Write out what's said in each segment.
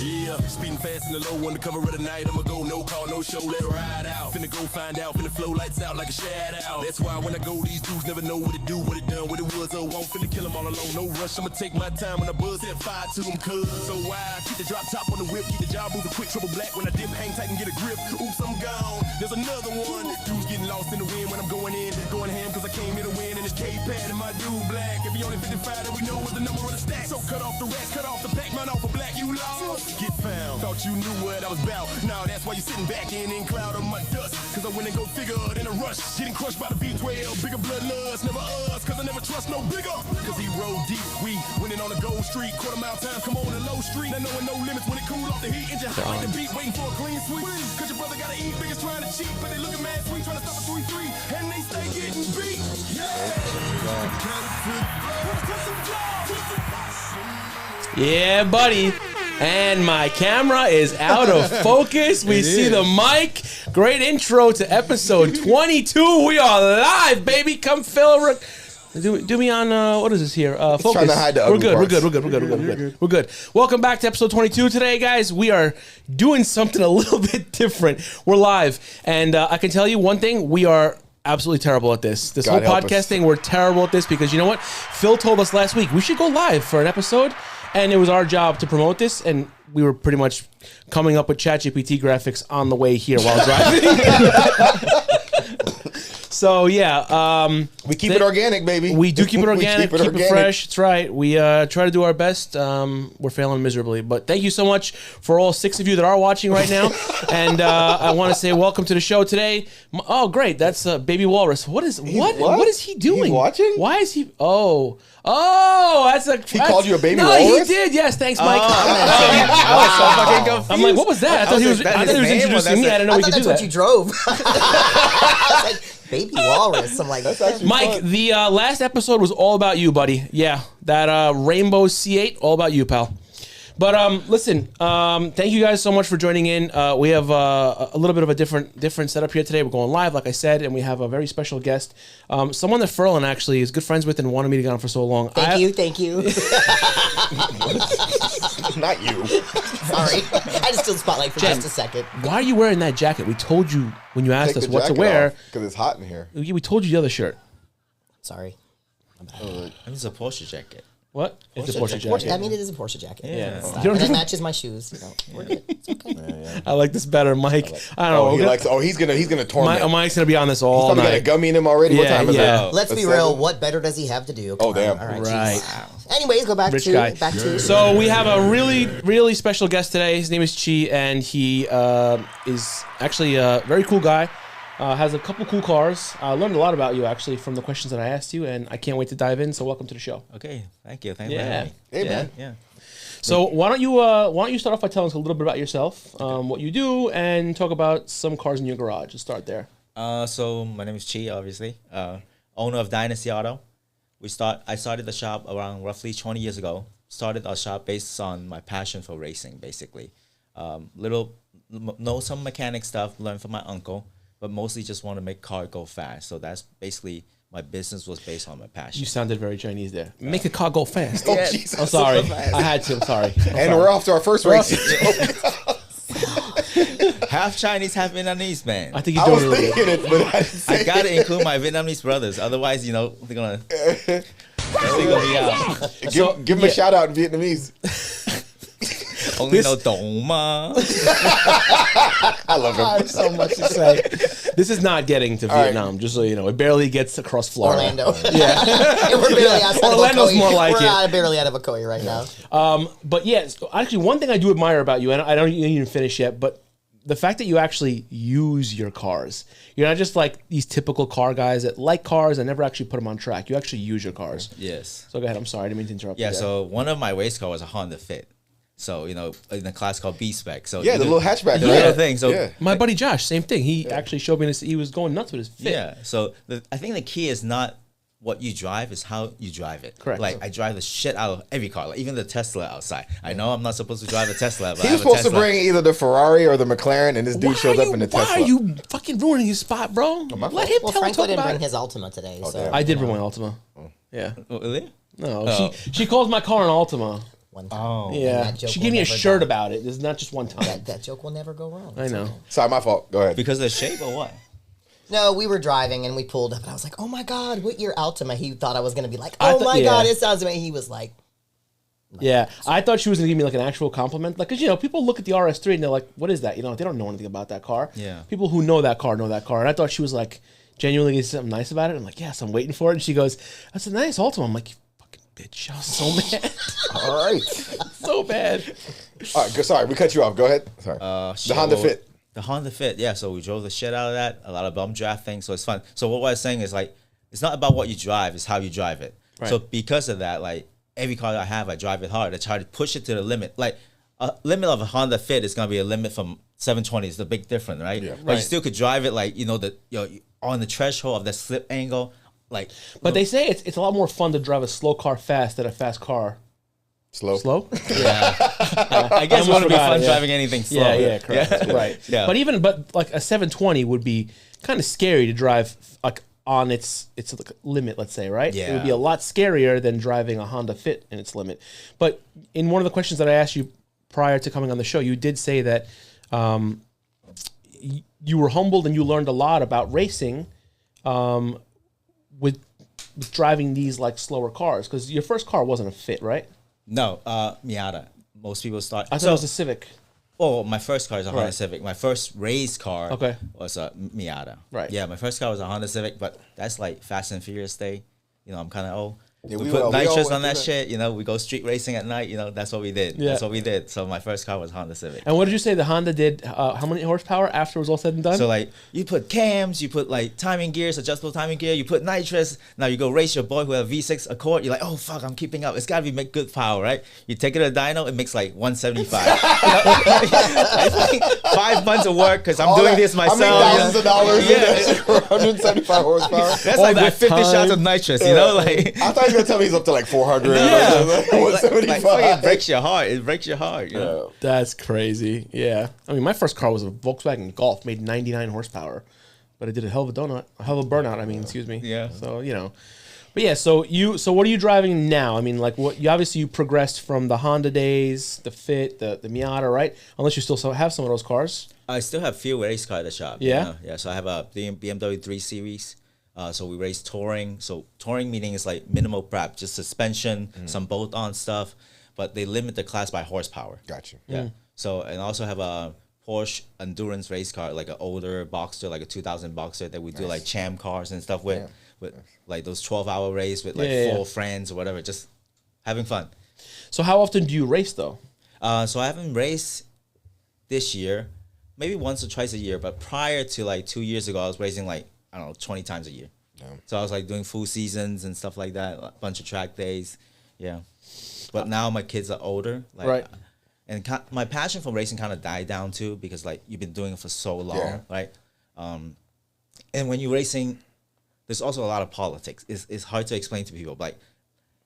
Yeah, speeding fast in the low, undercover of the night. I'ma go, no call, no show, let it ride out. Finna go find out, finna flow lights out like a shadow out. That's why when I go, these dudes never know what it do, what it done, what it was, or won't. Finna kill them all alone, no rush. I'ma take my time when I buzz, set fire to them, cuz. So why keep the drop top on the whip, keep the job moving quick, trouble black. When I dip, hang tight and get a grip. Oops, I'm gone. There's another one. Dudes getting lost in the wind when I'm going in, going ham, cause I came here to win. And it's K-Pad and my dude black. If he only 55, then we know what's the number of the stack. So cut off the rest, cut off the back, mine off a black, you lost. Get found. Thought you knew what I was about. Now that's why you sitting back in cloud of my dust. Cause I went and go figure in a rush. Getting crushed by the B12. Bigger bloodlust, never us. Cause I never trust no bigger. Cause he rode deep. We winning on a gold street. Quarter mile time, come on a low street. Not knowing no limits when it cool off the heat. Engine hot like the beat, waiting for a clean sweep. Cause your brother gotta eat. Biggest trying to cheat. But they looking mad sweet. Trying to stop a 3-3. And they stay getting beat. Yeah, buddy. And my camera is out of focus. We see the mic. Great intro to episode 22. We are live, baby. Come fill. Do me on what is this here? Focus. Trying to hide the We're ugly good. parts. We're good. Welcome back to episode 22 today, guys. We are doing something a little bit different. We're live, and I can tell you one thing: we are absolutely terrible at this. This God whole help podcast us. thing, we're terrible at this because you know what? Phil told us last week we should go live for an episode. And it was our job to promote this, and we were pretty much coming up with ChatGPT graphics on the way here while driving. So yeah, we keep it organic, baby. We do keep it organic, keep it organic. fresh. That's right. We try to do our best. We're failing miserably, but thank you so much for all 6 of you that are watching right now. And I want to say welcome to the show today. Oh, great! That's Baby Walrus. What is he doing? He's watching? Why is he? Oh, that's a. He called you a baby no, walrus? he did. Yes, thanks, Mike. I was so fucking confused. I'm like, what was that? I thought he was introducing me. I didn't know he could do That's what that. you drove. I was like, baby walrus. I'm like, That's actually Mike, fun. the last episode was all about you, buddy. Yeah, that Rainbow C8, all about you, pal. But listen, thank you guys so much for joining in. We have a little bit of a different setup here today. We're going live, like I said, and we have a very special guest, someone that Ferlin actually is good friends with and wanted me to get on for so long. Thank you. Not you. Sorry. I just steal the spotlight for just a second. Why are you wearing that jacket? We told you when you asked us what to wear. Because it's hot in here. We told you the other shirt. Sorry. It's a Porsche jacket. What? It's a Porsche Porsche, jacket. I mean, it is a Porsche jacket. Yeah. And it matches my shoes. You know, we're good. It's okay. I like this better, Mike. I don't know. He's gonna torment. Mike's gonna be on this all He's probably got a night. gummy in him already. What Yeah, time is yeah. it? Let's be That's real. 7? What better does he have to do? Oh, damn. All right. Right. Jeez. Anyways, go back Rich to guy. So So we have a really special guest today. His name is Chi, and he is actually a very cool guy. Has a couple cool cars. I learned a lot about you actually from the questions that I asked you, and I can't wait to dive in. So welcome to the show. Okay, thank you. Thanks Yeah. for having me. Hey, man. Yeah. So why don't you start off by telling us a little bit about yourself, what you do, and talk about some cars in your garage. Let's start there. So my name is Chi, obviously. Owner of Dynasty Auto. I started the shop around roughly 20 years ago. Started our shop based on my passion for racing, basically. Know some mechanic stuff, learned from my uncle, but mostly just want to make car go fast. So that's basically my business was based on my passion. You sounded very Chinese there. Make a car go fast. Oh, Jesus. I'm sorry. I had to. I'm sorry. And we're off to our first race. Half Chinese, half Vietnamese, man. I think you're I was doing it. thinking it, but I didn't say I gotta it. include my Vietnamese brothers. Otherwise, they're gonna be out. Give him a shout out in Vietnamese. Only know Dong Ma. I love him. I have so much to say. This is not getting to Vietnam, just so you know. It barely gets across Florida. Orlando. Yeah. And we're barely outside Orlando's of Ocoee. more like we're it. barely out of Ocoee right now. But yeah, so actually, one thing I do admire about you, and I don't even finish yet, but the fact that you actually use your cars. You're not just like these typical car guys that like cars and never actually put them on track. You actually use your cars. Yes. So go ahead. I'm sorry. I didn't mean to interrupt you. Yeah, there. so one of my race cars was a Honda Fit. So, in a class called B-Spec. So Yeah, the little hatchback. The right? little thing. So, Yeah. My buddy Josh, same thing. He actually showed me this. He was going nuts with his Fit. yeah. So I think the key is not what you drive, is how you drive it. Correct. Like, I drive the shit out of every car, like even the Tesla outside. I know I'm not supposed to drive a Tesla, but He I was have a supposed to Tesla. bring either the Ferrari or the McLaren, and this dude showed up in the Tesla. Why are you fucking ruining his spot, bro? my Let fault. him Well, tell Frank talk didn't about bring it. his Altima today. So damn. I did bring my Altima. Yeah. Oh, really? No, Oh. she calls my car an Altima. one time. Oh. And Yeah, that joke she will gave me a never shirt die. about it. There's not just one time. That joke will never go wrong. I know. Sorry, my fault. Go ahead. Because of the shape or what? No, we were driving and we pulled up and I was like, oh my God, what year Altima? He thought I was going to be like, I oh thought- my yeah. God, it sounds amazing. He was like, Yeah, I thought she was gonna give me like an actual compliment, like, cause people look at the RS3 and they're like, "What is that?" They don't know anything about that car. Yeah. People who know that car, and I thought she was like genuinely gonna say something nice about it. I'm like, "Yes, I'm waiting for it." And she goes, "That's a nice Altima." I'm like, "You fucking bitch!" I was so mad, All right. so bad. All right. Sorry, we cut you off. Go ahead. Sorry. The Honda Fit. The Honda Fit, yeah. So we drove the shit out of that. A lot of bum drafting, so it's fun. So what I was saying is like, it's not about what you drive; it's how you drive it. Right. So because of that, like every car I have, I drive it hard. I try to push it to the limit. Like a limit of a Honda Fit is gonna be a limit from 720. It's the big difference, right? Yeah. But Right. you still could drive it like on the threshold of the slip angle, like. But they say it's a lot more fun to drive a slow car fast than a fast car Slow. slow. Yeah, I guess almost it wouldn't be forgot fun it, yeah. driving anything slow. Yeah, correct. Right. Yeah. But like a 720 would be kind of scary to drive like on its like limit, let's say, right? It would be Yeah. a lot scarier than driving a Honda Fit in its limit. But in one of the questions that I asked you prior to coming on the show, you did say that you were humbled and you learned a lot about racing with driving these like slower cars, because your first car wasn't a Fit, right? No, Miata. Most people start. I thought it was a Civic. Oh, my first car is a Honda Right. Civic. My first race car Okay. was a Miata. Right. Yeah, my first car was a Honda Civic, but that's like Fast and Furious day. I'm kind of old. Yeah, we we put all nitrous went on that through shit. We go street racing at night. That's what we did. Yeah. That's what we did. So my first car was Honda Civic. And what did you say the Honda did? How many horsepower after it was all said and done? So like you put cams, you put like timing gears, adjustable timing gear, you put nitrous. Now you go race your boy who have V6 Accord. You're like, oh fuck, I'm keeping up. It's gotta be make good power, right? You take it to a dyno, it makes like 175. It's like 5 months of work because I'm All doing that- this myself. How many thousands of dollars Yeah. in that shit for 175 horsepower? That's All like that with 50 shots time. of nitrous, like. I thought you were gonna tell me he's up to like 400. Yeah. Like, 175. Like, it breaks your heart. It breaks your heart. That's crazy. Yeah. I mean, my first car was a Volkswagen Golf, made 99 horsepower, but it did a hell of a burnout. I mean, excuse me. Yeah. So, but yeah, so what are you driving now? I mean, like you progressed from the Honda days, the Fit, the Miata, right? Unless you still have some of those cars. I still have few race car at the shop. Yeah? Yeah. So I have a BMW 3 Series. So we race touring. So touring meaning is like minimal prep, just suspension, some bolt-on stuff, but they limit the class by horsepower. Gotcha. Yeah. So and I also have a Porsche endurance race car, like an older Boxer, like a 2000 Boxer that we do like champ cars and stuff with like those 12-hour race with like four friends or whatever, just having fun. So how often do you race though? So I haven't raced this year, maybe once or twice a year, but prior to like 2 years ago, I was racing like, I don't know, 20 times a year. So I was like doing full seasons and stuff like that, a bunch of track days. Yeah. But now my kids are older. Like, Right. And my passion for racing kind of died down too, because like you've been doing it for so long, Yeah. right? And when you're racing, there's also a lot of politics. It's hard to explain to people. Like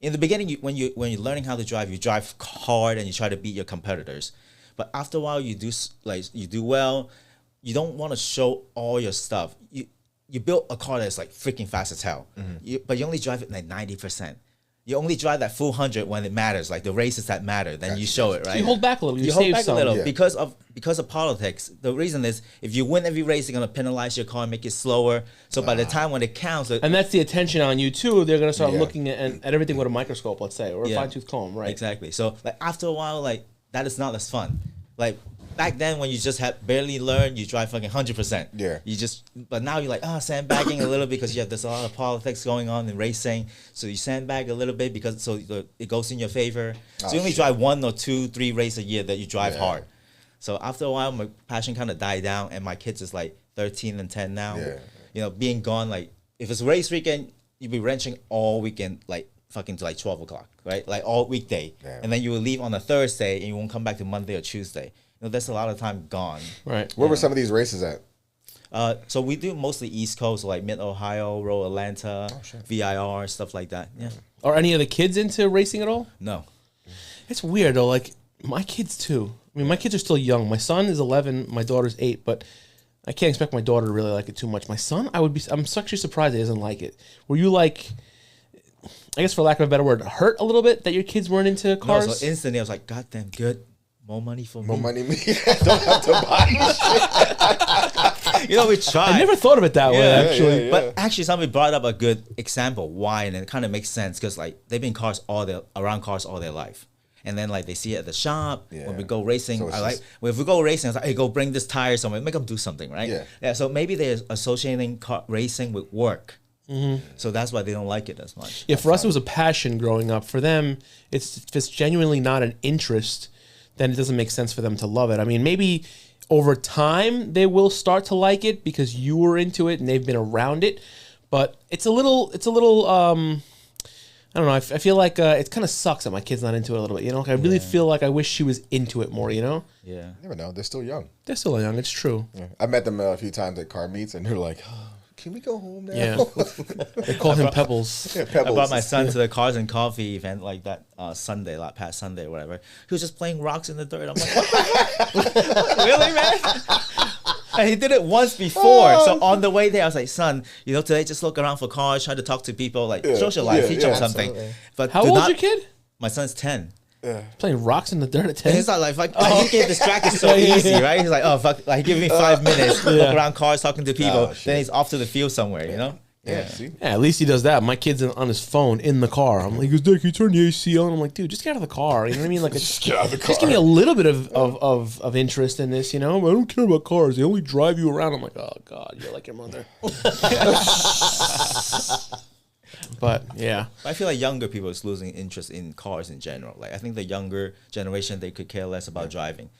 in the beginning, when you're learning how to drive, you drive hard and you try to beat your competitors. But after a while, you do well. You don't want to show all your stuff. You built a car that's like freaking fast as hell, but you only drive it like 90%. You only drive that full 100 when it matters, like the races that matter. Then you show it, right? You hold back a little. You hold save back some. a little Yeah. because of politics. The reason is if you win every race, they're gonna penalize your car and make it slower. So by the time when it counts, And that's the attention on you too. They're gonna start Yeah. looking at everything with a microscope, let's say, or a Yeah. fine tooth comb, right? exactly. So like after a while, like that is not as fun. Like back then when you just had barely learned, you drive fucking 100%. Yeah. But now you're like, sandbagging a little because there's a lot of politics going on in racing. So you sandbag a little bit because it goes in your favor. So you only drive 1 or 2, 3 races a year that you drive Yeah. hard. So after a while, my passion kind of died down, and my kids is like 13 and 10 now. Yeah. Being gone, like if it's race weekend, you'll be wrenching all weekend, like fucking to like 12 o'clock, right? Like all weekday. Yeah. And then you will leave on a Thursday and you won't come back to Monday or Tuesday. That's a lot of time gone. Right. Where were some of these races at? So we do mostly East Coast, like Mid Ohio, Row Atlanta, VIR, stuff like that. Yeah. Are any of the kids into racing at all? No. It's weird though. Like my kids too. I mean, my kids are still young. My son is 11. My daughter's 8. But I can't expect my daughter to really like it too much. My son, I'm actually surprised he doesn't like it. Were you like? I guess for lack of a better word, hurt a little bit that your kids weren't into No, cars? so instantly I was like, God damn, good. More money for More me. money me. Don't have to buy shit. You know, we tried. I never thought of it that way, Yeah, actually. yeah. But actually, somebody brought up a good example why, and it kind of makes sense because like they've been around cars all their life, and then like they see it at the shop Yeah. when we go racing. So it's I like just- well, if we go racing, I was like, hey, go bring this tire somewhere, make them do something, right? Yeah. So maybe they're associating racing with work, so that's why they don't like it as much. Yeah, for us, it was a passion growing up. For them, if it's genuinely not an interest, then it doesn't make sense for them to love it. I mean, maybe over time they will start to like it because you were into it and they've been around it. But it's a little. I don't know. I feel like it kind of sucks that my kid's not into it a little bit. You know, like I really feel like I wish she was into it more. You know, Yeah. You never know. They're still young. they're still young. It's true. Yeah. I met them a few times at car meets, and they're like, oh, "Can we go home now?" Yeah, they call him Pebbles. Yeah, I Pebbles. brought my son to the Cars and Coffee event like that Sunday, like past Sunday or whatever. He was just playing rocks in the dirt. I'm like, what the heck? Really, man? And he did it once before. So on the way there, I was like, son, you know, today just look around for cars, try to talk to people, like socialize, teach them something. absolutely. But How do old's not- your kid? My son's 10. Playing rocks in the dirt at And 10? it's not like he get distracted so easy, right? He's like, oh fuck, like give me 5 minutes, look around cars, talking to people, Oh, shit. then he's off to the field somewhere, you know? Yeah. See. Yeah, at least he does that. My kid's on his phone in the car. I'm like, he goes, Dick, can you turn the AC on? I'm like, dude, just get out of the car. You know what I mean? Like, Just get out of the car. just give me a little bit of interest in this, you know? I don't care about cars. They only drive you around. I'm like, oh, God, you're like your mother. But, yeah. I feel like younger people is losing interest in cars in general. Like I think the younger generation, they could care less about driving.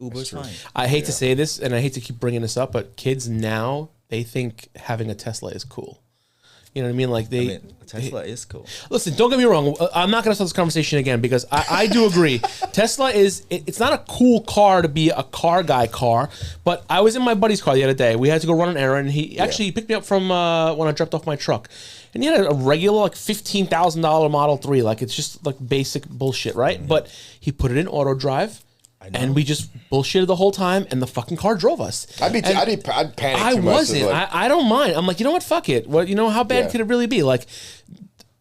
Uber's fine. I hate to say this, and I hate to keep bringing this up, but kids now, they think having a Tesla is cool. You know what I mean? Like I they mean, Tesla is cool. listen. Don't get me wrong. I'm not going to start this conversation again because I do agree. Tesla is it's not a cool car to be a car guy car. But I was in my buddy's car the other day. We had to go run an errand. And he actually picked me up from when I dropped off my truck, and he had a regular like $15,000 Model 3. Like it's just like basic bullshit, right? Mm-hmm. But he put it in auto drive. And we just bullshitted the whole time, and the fucking car drove us. I'd panic I too much. wasn't. Like, I don't mind. I'm like, you know what? Fuck it. What? You know, how bad Yeah. could it really be? Like,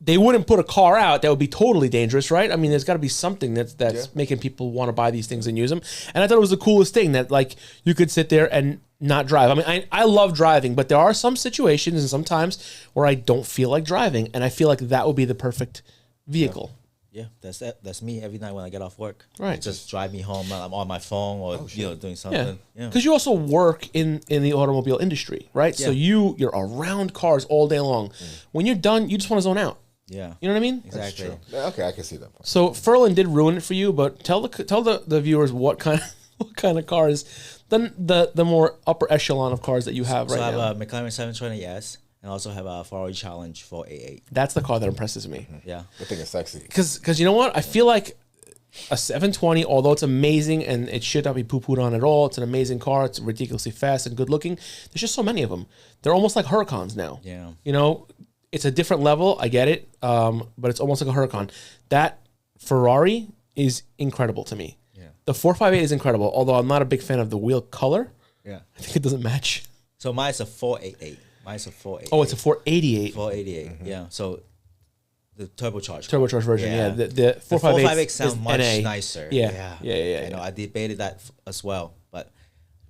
they wouldn't put a car out that would be totally dangerous, right? I mean, there's got to be something that's making people want to buy these things and use them. And I thought it was the coolest thing that like you could sit there and not drive. I mean, I love driving, but there are some situations and sometimes where I don't feel like driving, and I feel like that would be the perfect vehicle. Yeah, that's me every night when I get off work. Right. Just drive me home. I'm on my phone or doing Yeah, something. Yeah. because you also work in the automobile industry, right? So Yeah. you're around cars all day long. When you're done, you just want to zone out. Yeah. You know what I mean? Exactly. yeah, okay, I can see that point. So Furlan did ruin it for you, but tell the viewers what kind of cars, the more upper echelon of cars that you have So right I now. have a McLaren 720S and also have a Ferrari Challenge 488. That's the car that impresses me. Yeah. I think it's sexy. Because you know what? I feel like a 720, although it's amazing and it should not be poo-pooed on at all, it's an amazing car. It's ridiculously fast and good looking. There's just so many of them. They're almost like Huracans now. Yeah. You know, it's a different level. I get it. But it's almost like a Huracan. That Ferrari is incredible to me. Yeah. The 458 is incredible, although I'm not a big fan of the wheel color. Yeah. I think it doesn't match. So mine's a 488. Mine's a 488. Oh, it's a 488 488. Yeah. So the turbocharged. turbocharged version. Yeah, the The 458 458 sound much NA. nicer. Yeah. Yeah. You know, I debated that as well, but.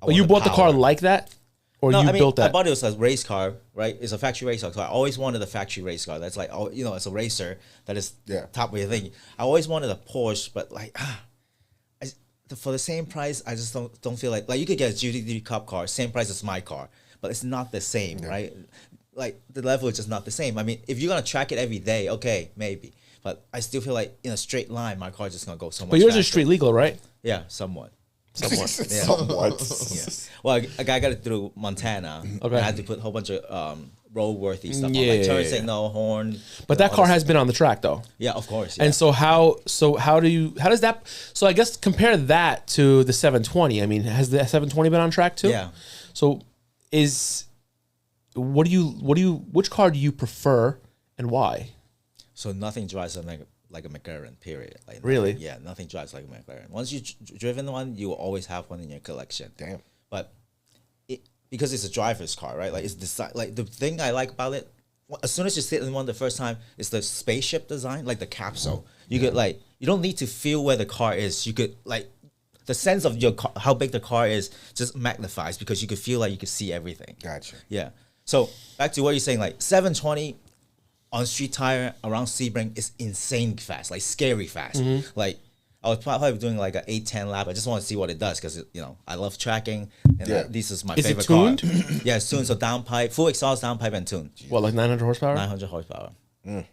But you bought the car like that, or No, you I mean, built that? I bought it as a race car, right? It's a factory race car. So I always wanted a factory race car. That's like, oh, you know, it's a racer that is top of your thing. I always wanted a Porsche, but like, for the same price, I just don't feel like you could get a GT3 Cup car, same price as my car, but it's not the same, right? Like the level is just not the same. I mean, if you're gonna track it every day, okay, maybe, but I still feel like in a straight line, my car is just gonna go so much. But yours faster. is street legal, right? Yeah, somewhat. Somewhat. Yeah. Well, a guy got it through Montana. Okay. I had to put a whole bunch of roadworthy stuff Yeah, on, like turn yeah. signal, horn. But that car has been on the track though. Yeah, of course. Yeah. And so how does that? So I guess compare that to the 720. I mean, has the 720 been on track too? Yeah. So which car do you prefer and why? So nothing drives like a McLaren, period. Like Really? Yeah, nothing drives like a McLaren. Once you've driven one, you will always have one in your collection. Damn. But because it's a driver's car, right? Like it's like the thing I like about it as soon as you sit in one the first time, it's the spaceship design, like the capsule. You could like, you don't need to feel where the car is. You could like, the sense of your car, how big the car is just magnifies because you could feel like you could see everything. Gotcha. Yeah. So back to what you're saying, like 720 on street tire around Sebring is insane fast, like scary fast. Like I was probably doing like an 8-10 lap. I just want to see what it does because you know I love tracking and this is my favorite car. Yeah, it's tuned, so downpipe, full exhaust, downpipe, and tuned. What, like 900 horsepower? 900 horsepower. A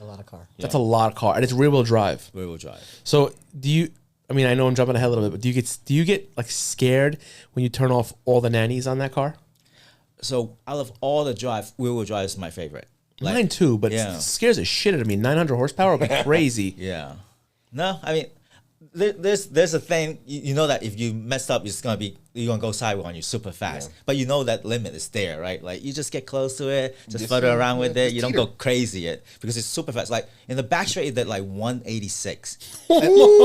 lot of car. That's a lot of car, and it's rear wheel drive. Rear wheel drive. So do you? I mean, I know I'm jumping ahead a little bit, but do you get like scared when you turn off all the nannies on that car? So out of all the drive, rear wheel drive is my favorite. Like, Mine too, but it scares the shit out of me. 900 horsepower would be crazy. Yeah. No, I mean, there's a thing, you know that if you messed up, you're gonna go sideways on you super fast. But you know that limit is there, right? Like you just get close to it, just further around with it. You don't go crazy it because it's super fast. Like in the back straight, it did like 186. Oh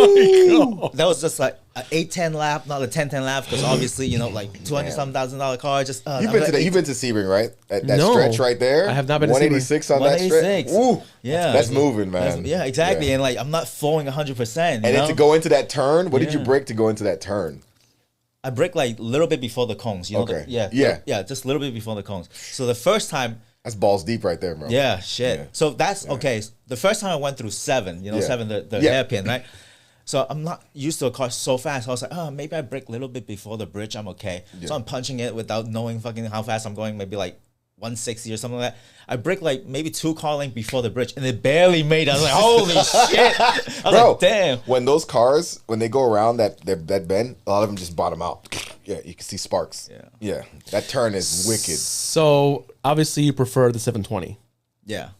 my God. That was just like an 8-10 lap, not a 10-10 lap, because obviously, you know, like $200,000 car. Just You've been to Sebring, right? That stretch right there. I have not been to 186 on that stretch. Woo. Yeah, that's moving, man. Yeah, exactly. And like I'm not flowing 100%. And then to go into that turn, what did you brake to go into that turn? I brake like a little bit before the cones. You know, Okay. Yeah, just a little bit before the cones. So the first time, that's balls deep right there, bro. yeah, shit. Yeah. So that's okay. The first time I went through 7, you know, 7 the hairpin, right? So I'm not used to a car so fast. I was like, oh, maybe I brake a little bit before the bridge. I'm okay. So I'm punching it without knowing fucking how fast I'm going. Maybe like 160 or something like that. I braked like maybe 2 car lengths before the bridge, and it barely made it. I was like, holy shit. I was Bro, like, damn. When those cars, when they go around that bend, a lot of them just bottom out. Yeah, you can see sparks. Yeah, that turn is wicked. So obviously you prefer the 720. Yeah.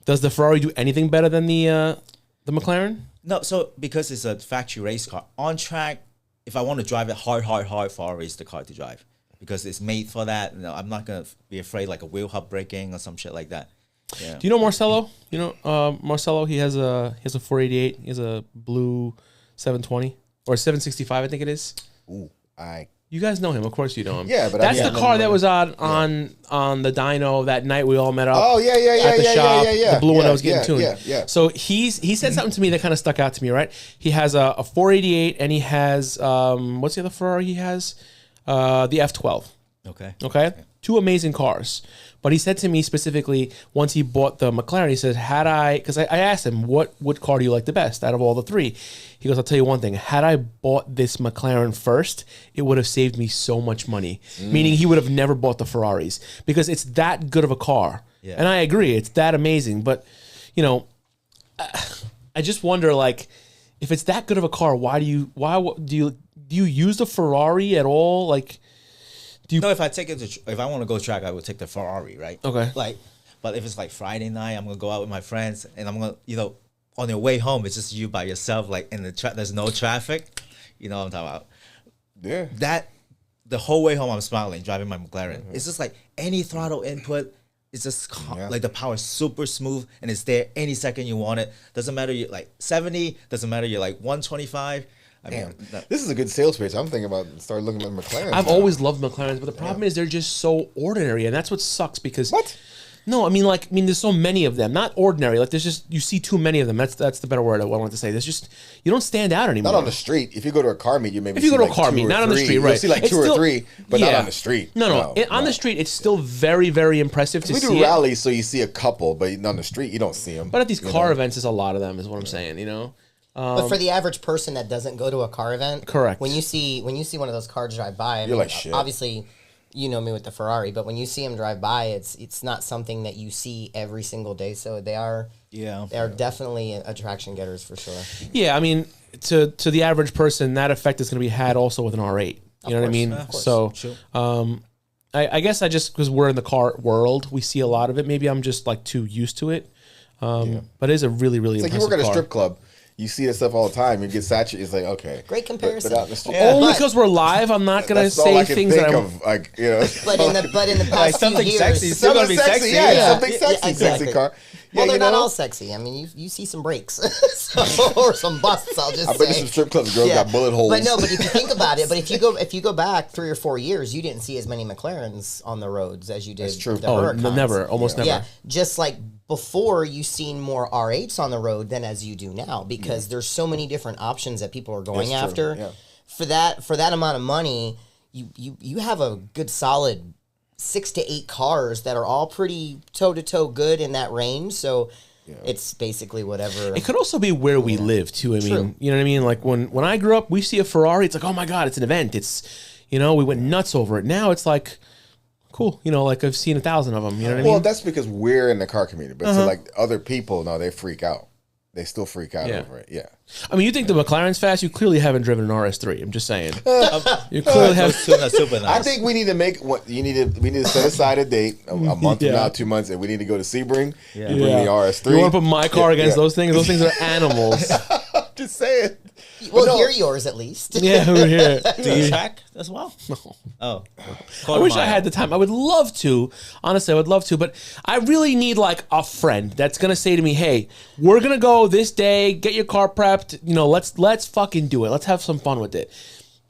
Does the Ferrari do anything better than the McLaren? No, so because it's a factory race car, on track, if I want to drive it hard, Ferrari is the car to drive because it's made for that. You know, I'm not gonna be afraid like a wheel hub braking or some shit like that. Yeah. Do you know Marcelo? You know Marcelo. He has a 488. He has a blue 720 or 765, I think it is. Ooh, You guys know him, of course you know him. Yeah, but that's the car that was on the dyno that night we all met up. Oh yeah, at the shop, yeah. The blue one I was getting tuned. Yeah. So he said something to me that kind of stuck out to me. Right, he has a 488 and he has what's the other Ferrari he has? The F12. Okay. 2 amazing cars. But he said to me specifically, once he bought the McLaren, he said, because I asked him, what car do you like the best out of all the 3? He goes, I'll tell you one thing. Had I bought this McLaren first, it would have saved me so much money. Meaning he would have never bought the Ferraris because it's that good of a car. Yeah. And I agree, it's that amazing. But, you know, I just wonder, like, if it's that good of a car, why do you use the Ferrari at all? Like, No, if I want to go track, I would take the Ferrari, right? Okay. Like, but if it's like Friday night, I'm gonna go out with my friends, and I'm gonna, you know, on your way home, it's just you by yourself, like in there's no traffic. You know what I'm talking about? Yeah. That the whole way home, I'm smiling driving my McLaren. It's just like any throttle input. It's just like the power is super smooth and it's there any second you want it. Doesn't matter you like 70. Doesn't matter you're like 125. I mean, this is a good sales pitch. I'm thinking about start looking at McLaren. I've always loved McLarens, but the problem is they're just so ordinary, and that's what sucks because What? No, I mean there's so many of them. Not ordinary. Like you see too many of them. That's the better word I wanted to say. There's just you don't stand out anymore. Not on the street. If you go to a car meet, you maybe if you see go to like a car 2 meet, or not on the 3. street, right? You'll see like It's 2 still, or 3, but not on the street. No. On the street, it's still very, very impressive to We see do it. rallies, so you see a couple, but on the street you don't see them. But at these car events, there's a lot of them. Is what I'm saying. You know. But for the average person that doesn't go to a car event, Correct. When you see one of those cars drive by, You're like, shit. Obviously, you know me with the Ferrari, but when you see them drive by, it's not something that you see every single day. So they are definitely attraction getters for sure. Yeah, I mean, to the average person, that effect is going to be had also with an R8. You know what I mean? So, I guess because we're in the car world, we see a lot of it. Maybe I'm just like too used to it. But it is a really, really It's like you impressive work at a car. strip club. You see that stuff all the time. You get saturated. It's like, okay. Great comparison. But out in the street, Only because we're live, I'm not gonna that's all say I can things think that I'm. of. Like, you know, But in the past few something years, sexy. Still gonna something be sexy. sexy. Yeah, Yeah. something sexy, Yeah, exactly. sexy car. Well, you they're not know? all sexy. I mean, you see some breaks or some busts. I'll just I say. bet you some strip clubs girls got bullet holes. But no, but if you think about it, if you go back 3 or 4 years, you didn't see as many McLarens on the roads as you did. That's true. The Oh, Huracans. never, almost never. Yeah, just like before, you seen more R8s on the road than as you do now because there's so many different options that people are going That's true, after. yeah. For that amount of money, you have a good solid 6 to 8 cars that are all pretty toe to toe good in that range. So it's basically whatever. It could also be where we live too. I mean, True. you know what I mean? Like when I grew up, we see a Ferrari, it's like, oh my God, it's an event. It's, you know, we went nuts over it. Now it's like, cool. You know, like I've seen 1,000 of them. You know what I Well, mean? that's because we're in the car community. But so like other people, no, they freak out. They still freak out Yeah. over it. Yeah. I mean, you think the McLaren's fast? You clearly haven't driven an RS3. I'm just saying. You clearly have. Super nice. I think we need to make what we need to set aside a date a month Yeah. from now, 2 months, and we need to go to Sebring Yeah. and bring the RS3. You want to put my car against Yeah. those things? Those things are animals. Just saying. Well, no. hear yours at least. Yeah, over here. Do you track as well? No. Oh. I wish I had the time. I would love to. Honestly, I would love to. But I really need like a friend that's gonna say to me, "Hey, we're gonna go this day. Get your car prepped. You know, let's fucking do it. Let's have some fun with it."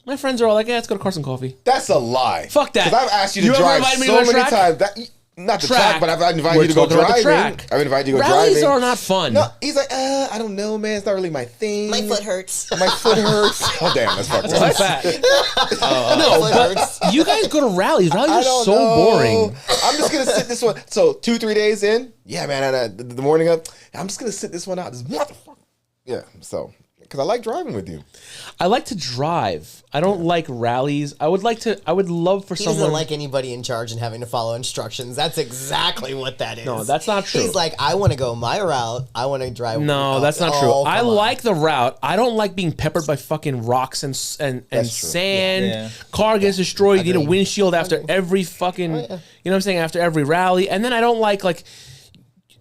My friends are all like, "Yeah, let's go to Carson Coffee." That's a lie. Fuck that. Because I've asked you to You ever drive invited me so to the many track? times. Not the track, but I've invited We're you to go talking about the driving. track. I've invited you to go Rallies driving. are not fun. No, he's like, I don't know, man. It's not really my thing. My foot hurts. My foot hurts. Oh, damn, that's fucked I'm up. fat. No, But you guys go to rallies. Rallies I are don't so know. boring. I'm just gonna sit this one. So 2-3 days in, yeah, man. The morning up, I'm just gonna sit this one out. This motherfucker. Yeah. So because I like driving with you. I like to drive. I don't like rallies. I would love for He someone. doesn't like anybody in charge and having to follow instructions. That's exactly what that is. No, that's not true. He's like, I want to go my route. I want to drive. No, that's not true. Oh, I come on. like the route. I don't like being peppered by fucking rocks and true. sand. Yeah. Car gets destroyed. You need a Agreed. windshield after every fucking. You know what I'm saying? After every rally, and then I don't like.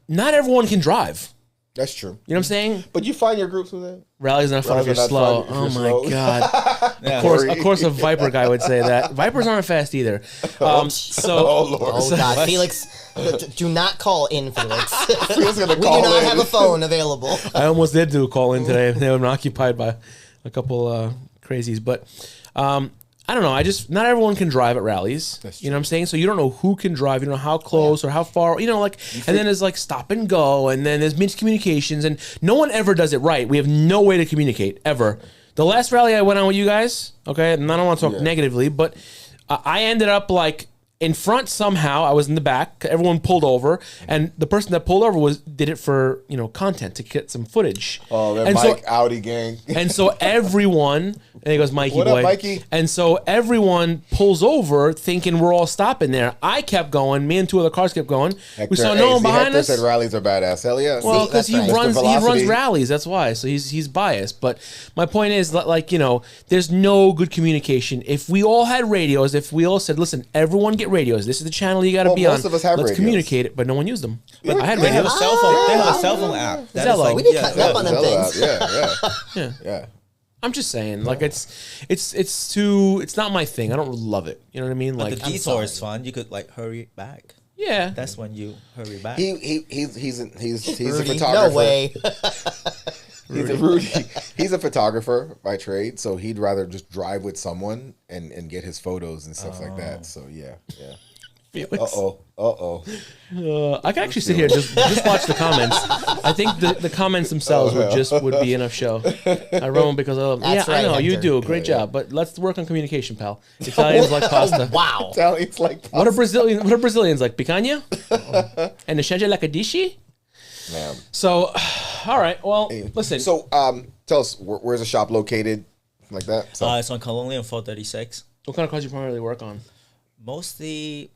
Not everyone can drive. That's true. You know what I'm saying? But you find your groups with that. Rallies not fun if you're Rallies are slow. not fun if Oh you're my slow. god! Of course, a Viper guy would say that. Vipers aren't fast either. Oh So Lord. Oh God, Felix, do not call in, Felix. Felix gonna We do call not in. have a phone available. I almost did do a call in today. They were occupied by a couple crazies, but I don't know. Not everyone can drive at rallies. You know what I'm saying? So you don't know who can drive. You don't know how close or how far. You know, and then there's like stop and go, and then there's miscommunications, and no one ever does it right. We have no way to communicate ever. The last rally I went on with you guys, okay, and I don't want to talk negatively, but I ended up like in front somehow. I was in the back. Everyone pulled over, and the person that pulled over did it for content to get some footage. Oh, that and Mike Audi gang. And so everyone, and he goes, Mikey What boy. up, Mikey? And so everyone pulls over thinking we're all stopping there. I kept going. Me and 2 other cars kept going. We saw no one behind Hector us. said rallies are badass. Hell yeah. Well, See, because that's right. he runs velocity. rallies. That's why. So he's biased. But my point is, there's no good communication. If we all had radios, if we all said, listen, everyone get radios. This is the channel you got to be on. most of us have Let's radios. communicate it, but no one used them. But I had They have radios. a cell phone. They have a cell phone app. That is Zello. like- We need yeah, cutting up on them Zello things. out. Yeah. Yeah. I'm just saying, like it's not my thing. I don't love it. You know what I mean? But Like, the detour is fun. You could like hurry back. yeah, That's when you hurry back. He's a Rudy, photographer. no way. He's a photographer by trade, so he'd rather just drive with someone and get his photos and stuff like that. So yeah. Felix. Uh-oh. I can actually sit here and just watch the comments. I think the comments themselves would be enough show. I wrote them because That's I right, know you Hector. do a great job, but let's work on communication, pal. Italians like pasta. Wow. Italians like What are Brazilians like? Picanha? And the shege like a dishi? Man. So, all right. Well, listen. So tell us where's the shop located, like that. So It's on Colonial 436. What kind of cars you primarily work on? Mostly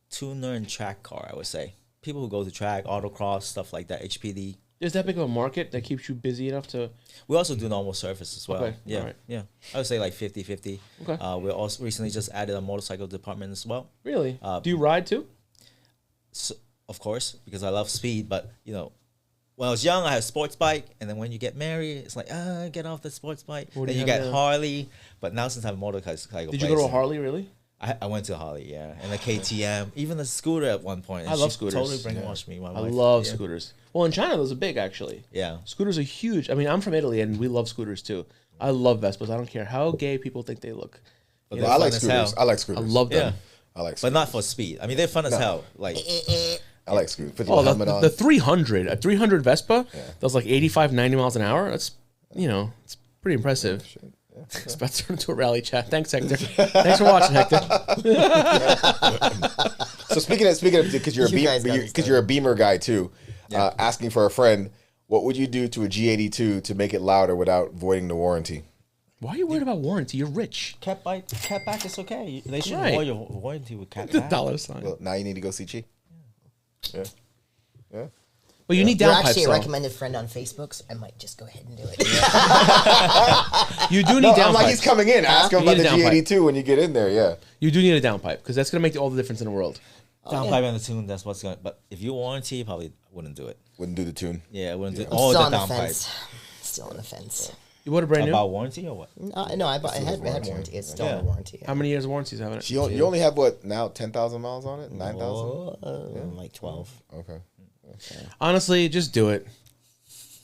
tuner and track car, I would say. People who go to track, autocross, stuff like that, HPD. Is that big of a market that keeps you busy enough to? We also do normal service as well. Okay, Yeah, alright. yeah. I would say like 50-50. Okay. We also recently just added a motorcycle department as well. Really? Do you ride too? So, of course, because I love speed. But when I was young, I had a sports bike, and then when you get married, it's like get off the sports bike. What do Then you you have get now? Harley. But now since I have a motorcycle, Did you go to a Harley? Really? I went to Harley, yeah, and the KTM, even the scooter at one point. I love scooters. Totally brainwashed me. My I wife. love Yeah. scooters. Well, in China, those are big actually. Yeah. Scooters are huge. I mean, I'm from Italy, and we love scooters too. I love Vespas. I don't care how gay people think they look. But Well, they're I like fun as scooters. hell. I like I scooters. love them. Yeah. I like But scooters. not for speed. I mean, they're fun as hell. Like, I like scooters. Put Oh, your helmet on. the 300, a 300 Vespa, that was like 85, 90 miles an hour. That's, it's pretty impressive. It's about to turn into a rally chat. Thanks, Hector. Thanks for watching, Hector. So speaking of, because you're You guys got me you're a Beamer guy too, asking for a friend, what would you do to a G82 to make it louder without voiding the warranty? Why are you worried about warranty? You're rich. cat back is okay. They should Right. avoid your warranty with cat The back. dollar sign. Well, now you need to go see Chi. Yeah. Yeah. Well, you need You're downpipes, actually a though. recommended friend on Facebook, so I might just go ahead and do it. You do need No, downpipes. I'm like, he's coming in. Ask him You about the need a downpipe. G82 when you get in there. Yeah. You do need a downpipe because that's going to make all the difference in the world. Downpipe and the tune, that's what's going to... But if you warranty, you probably wouldn't do it. Wouldn't do the tune. Yeah, I wouldn't do I'm all still the on the downpipe. fence. Still on the fence. You bought a brand new? About warranty or what? No, I had warranty. It's still on warranty. How many years of warranty is having it? You only have what now? 10,000 miles on it? 9,000? Like 12. Okay. Honestly, just do it.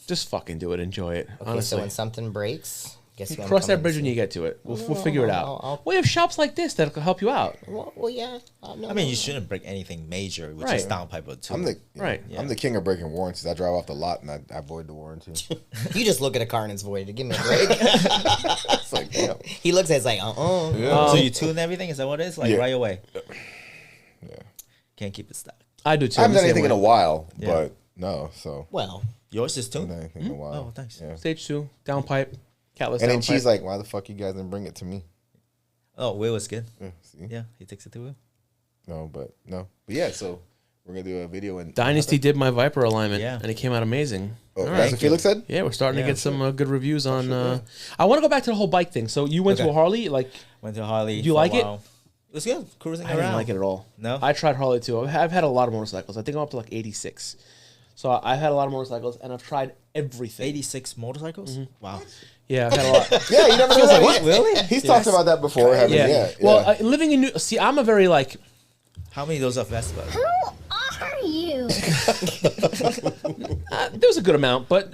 Just fucking do it. Enjoy it. Okay, so Honestly. when something breaks, guess You who I'm cross that coming bridge to when see? you get to it. We'll figure it out. I'll- We have shops like this that can help you out. Well, yeah. No, I mean, you shouldn't break anything major with Right. just downpipe or two. I'm the Right. I'm the king of breaking warranties. I drive off the lot and I avoid the warranty. You just look at a car and it's voided. Give me a break. It's like, damn. He looks at it, it's like, So you tune everything? Is that what it is? Like Yeah. right away? Yeah. Can't keep it stuck. I do too. I haven't I'm done the same anything in a way. while, Yeah. but no. So Well, Yours is I haven't tuned? done anything in a while. Oh, thanks. Yeah. Stage 2, downpipe, catless And then downpipe. she's like, "Why the fuck you guys didn't bring it to me?" Oh, Will was good. Yeah, see? Yeah, he takes it to Will. But yeah. So we're gonna do a video and Dynasty did my Viper alignment, Yeah. and it came out amazing. Oh, All that's right. what Felix said. Yeah, we're starting to Yeah, get some good reviews on. I want to go back to the whole bike thing. So you went to Okay. a Harley, like Went to Harley. Do you for a like it? while. It was good. Cruising I around. didn't like it at all. No? I tried Harley too. I've had a lot of motorcycles. I think I'm up to like 86. So I've had a lot of motorcycles, and I've tried everything. 86 motorcycles? Wow. Yeah, I've had a lot. Yeah, you never know that. What? Really? He's talked about that before. Having, Yeah. yeah. Well, living in New. See, I'm a very like. How many of those are Vespa? Who are you? There was a good amount, but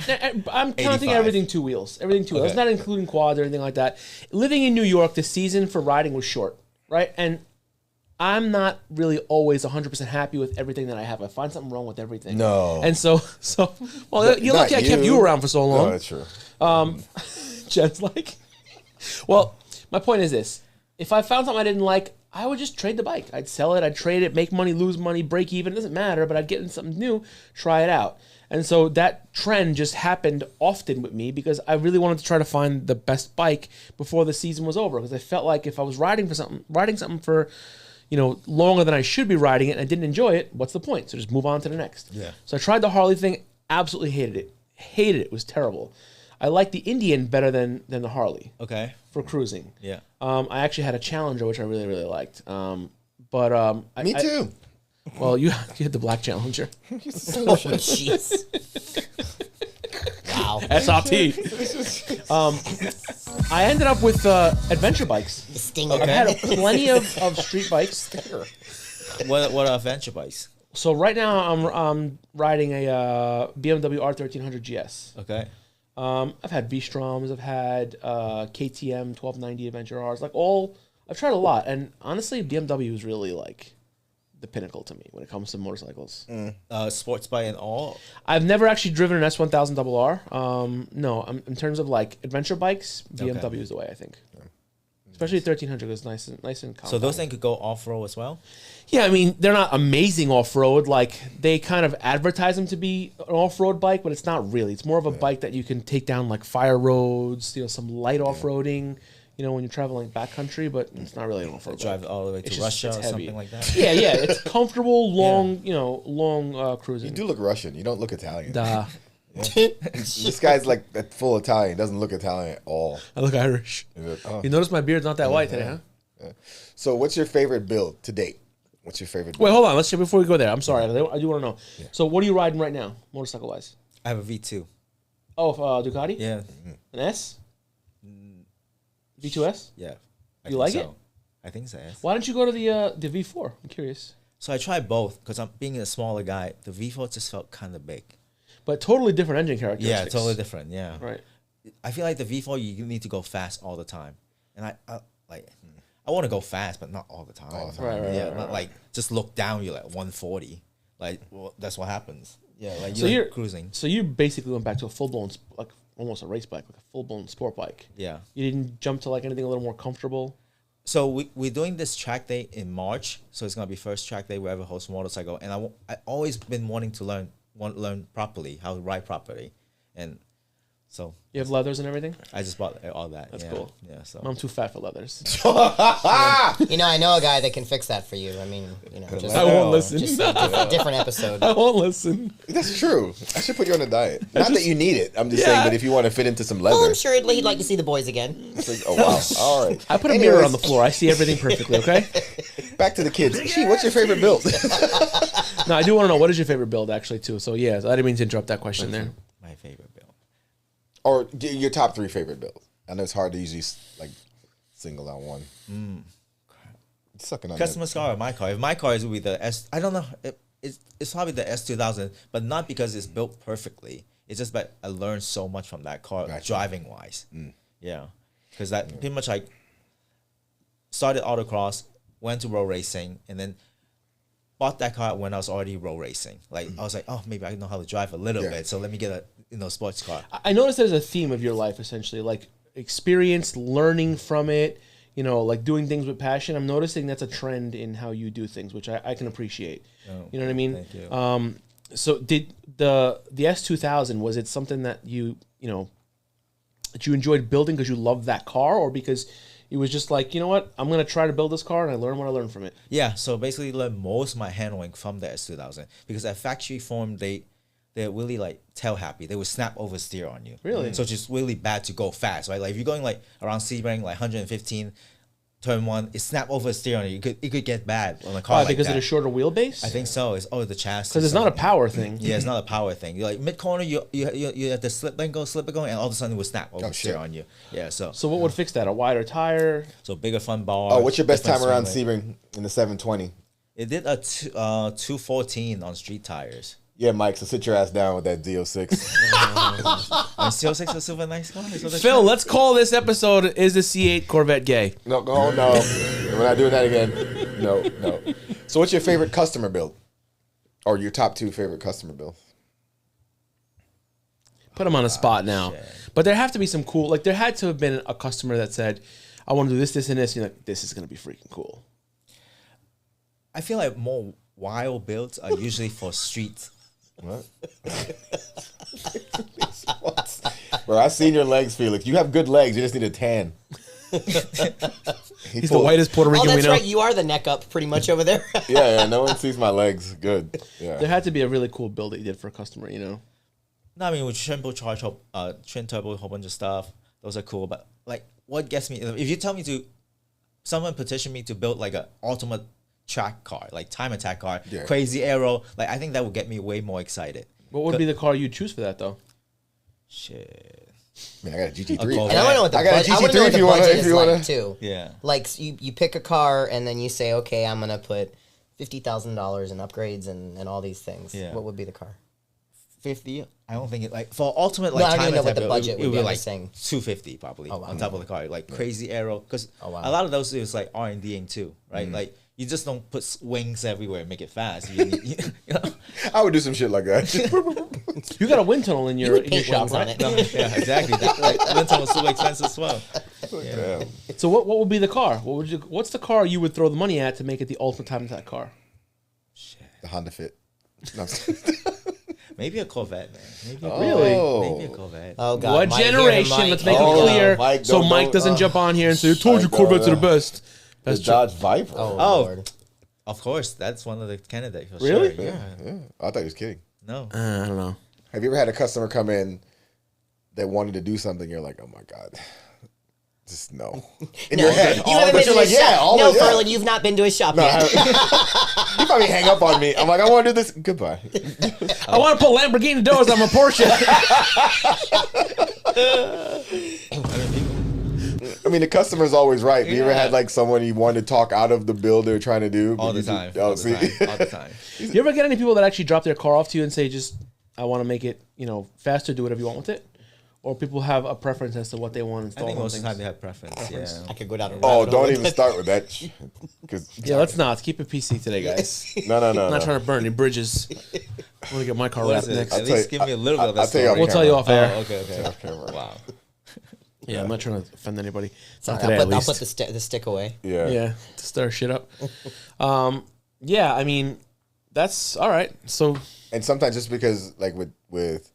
I'm counting 85. everything two wheels. Everything two wheels. Okay. Not including quads or anything like that. Living in New York, the season for riding was short, right? And I'm not really always 100% happy with everything that I have. I find something wrong with everything. No. And so well, you're Not lucky I kept you around for so No, long. that's true. Jen's like, well, my point is this. If I found something I didn't like, I would just trade the bike. I'd sell it, I'd trade it, make money, lose money, break even. It doesn't matter, but I'd get into something new, try it out. And so that trend just happened often with me because I really wanted to try to find the best bike before the season was over. Because I felt like if I was riding something for, longer than I should be riding it and I didn't enjoy it, what's the point? So just move on to the next. Yeah. So I tried the Harley thing, absolutely hated it. Hated it. It was terrible. I liked the Indian better than the Harley Okay. for cruising. Yeah. I actually had a Challenger, which I really, really liked. Me too. Well, you had the black Challenger. oh, jeez. Wow. SRT. I ended up with adventure bikes. The sting I've had plenty of street bikes. What are adventure bikes? So right now I'm riding a BMW R1300 GS. Okay. I've had V-Stroms, I've had KTM 1290 Adventure Rs, I've tried a lot, and honestly, BMW is really like the pinnacle to me when it comes to motorcycles. Sports bike and all. I've never actually driven an S1000RR. No, in terms of like adventure bikes, BMW Okay. is the way I think. Especially 1300 is nice and compact. So those things could go off road as well. Yeah, I mean, they're not amazing off-road. Like, they kind of advertise them to be an off-road bike, but it's not really. It's more of a bike that you can take down, like, fire roads, some light off-roading, when you're traveling backcountry, but it's not really an off-road Drive bike. all the way It's to just- Russia it's or heavy. something like that. Yeah, it's comfortable, long, long cruising. You do look Russian. You don't look Italian. Duh. This guy's like full Italian. Doesn't look Italian at all. I look Irish. Oh. You notice my beard's not that white today, huh? So, what's your favorite build to date? What's your favorite? Wait, build? hold on. Let's check before we go there. I'm sorry. I do want to know. So, what are you riding right now, motorcycle-wise? I have a V2. Oh, Ducati? Yeah. An S? V2S? Yeah. I You think like so. it? I I think it's the S. Why don't you go to the V4? I'm curious. So I tried both because I'm being a smaller guy. The V4 just felt kind of big. But totally different engine Yeah, characteristics. totally different. Yeah. Right. I feel like the V4 you need to go fast all the time, and I want to go fast, but not all the time. Right, yeah, right, but like just look down, you're like 140. Like that's what happens. Yeah, like So you're you're cruising. So you basically went back to a full blown, like almost a race bike, like a full blown sport bike. Yeah. You didn't jump to like anything a little more comfortable. So we're doing this track day in March. So it's gonna be first track day we ever host motorcycle, and I always been wanting to learn properly how to ride properly, and so You have leathers and everything. I just bought all that. That's yeah, cool. Yeah. So I'm too fat for leathers. I know a guy that can fix that for you. I mean, just, I won't listen. just a different episode. I won't listen. That's true. I should put you on a diet. Not that you need it. I'm just Yeah. saying, but if you want to fit into some leather. Well, I'm sure he'd like to see the boys again. It's like, oh, wow. All right. I put a mirror on the floor. I see everything perfectly. Okay. Back to the kids. Gee, what's your favorite build? No, I do want to know what is your favorite build actually too. So yeah, I didn't mean to interrupt that question there. my favorite build. Or your top 3 favorite builds. I know it's hard to usually like single out one. Sucking on Customer's car or my car? If my car is with the S, I don't know. It's probably the S2000, but not because it's built perfectly. It's just that I learned so much from that car, Gotcha. driving wise. Yeah, because that pretty much I started autocross, went to road racing, and then bought that car when I was already road racing. Like I was like, oh, maybe I know how to drive a little Yeah. bit, so let me get a sports car. I noticed there's a theme of your life essentially, like experience, learning from it. Like doing things with passion. I'm noticing that's a trend in how you do things, which I can appreciate. You know what I mean? Thank you. So did the S2000, was it something that that you enjoyed building because you loved that car, or because it was just like, you know what, I'm going to try to build this car and I learn what I learned from it? Yeah, so basically learned most of my handling from the S2000 because at factory form they're really like tail happy. They would snap over steer on you. Really? So it's just really bad to go fast, right? Like if you're going like around Sebring, like 115, turn 1, it snap over steer on you. It could get bad on a car Why, like because that. of the shorter wheelbase? I think so. It's the chassis. Because it's not a power thing. Yeah, it's not a power thing. You're like mid corner, you have the slip and go, and all of a sudden it will snap over steer shit. on you. Yeah, so So what would fix that? A wider tire? so bigger front bar. Oh, what's your best different time around swing weight. Sebring in the 720? It did a 214 on street tires. Yeah, Mike, so sit your ass down with that D06. And CO6 was super nice car. Is what they Phil, said. let's call this episode "Is the C8 Corvette Gay?" No, oh no. We're not doing that again. No. So what's your favorite customer build? Or your top 2 favorite customer builds? Put him on the spot now. But there have to be some cool, like there had to have been a customer that said, I want to do this, this, and this. You're like, this is going to be freaking cool. I feel like more wild builds are usually for streets. What? Bro, I've seen your legs, Felix. You have good legs. You just need a tan. He's the whitest Puerto Oh, Rican we that's know. right. You are the neck up pretty much over there. Yeah, no one sees my legs. Good. There Yeah. had to be a really cool build that you did for a customer, No, I mean with turbo charge, twin turbo, a whole bunch of stuff. Those are cool. But like, what gets me? If you tell me someone petitioned me to build like an ultimate track car, like time attack car, Yeah. crazy aero, like I think that would get me way more excited. What would be the car you'd choose for that, though? Shit. Man, I got a GT3. A And I want to know what the I got a budget. I want to GT3 know what if the you wanna- budget if is you like wanna- too. Yeah. Like you pick a car and then you say, okay, I'm gonna put $50,000 in upgrades and all these things. Yeah. What would be the car? 50. I don't think it like for ultimate No, like I don't time even know what attack the build, budget it would would be, be I'm like just saying. 250 probably Oh, wow. on top of the car, like crazy aero. Because Oh, wow. a lot of those is like R&Ding too, right? Like you just don't put wings everywhere and make it fast. You know? I would do some shit like that. You got a wind tunnel in your, would in your paint shop, wings on right? it. Yeah, exactly. That, like rental was super expensive as well. Damn. So what would be the car? What's the car you would throw the money at to make it the ultimate time attack car? The Honda Fit. No. Maybe a Corvette, man. Maybe a, Oh. maybe a Corvette. Oh God! What Mike, here, generation? Mike. Let's make Oh, it clear Mike, so don't- Mike doesn't jump on here and say, I told you Mike, Corvettes are the best. The That's true. Dodge Viper. Oh, Oh. Lord. Of course, that's one of the candidates for Really? sure. Yeah. Yeah. I thought he was kidding. No. I don't know. Have you ever had a customer come in that wanted to do something? You're like, oh my God. Just no. In your head. You haven't but been you're to like, his yeah. shop. All No, the, yeah. Ferlin, you've not been to his shop No, yet. you probably hang up on me. I'm like, I want to do this. Goodbye. I want to put Lamborghini doors on my Porsche. I mean, the customer's always right. You ever Yeah. had like someone you wanted to talk out of the build they're trying to do? All but the you time. just- All the time. You ever get any people that actually drop their car off to you and say, just, I want to make it, faster, do whatever you want with it? Or people have a preference as to what they want I installed think on most of things? the time they have preference. Yeah. I could go down. A Oh, rabbit hole don't with even that. start with that. Because Yeah, let's not. Keep it PC today, guys. no. I'm not trying to burn any bridges. I want to get my car What wrapped is it? next. At tell least you- give me a little bit of that I'll tell you story. We'll tell you off air. Oh, okay. Wow. Yeah, I'm not trying to offend anybody. Sorry, Not today, at I'll least. put the stick away. Yeah, to stir shit up. Yeah, I mean, that's all right. So And sometimes just because like with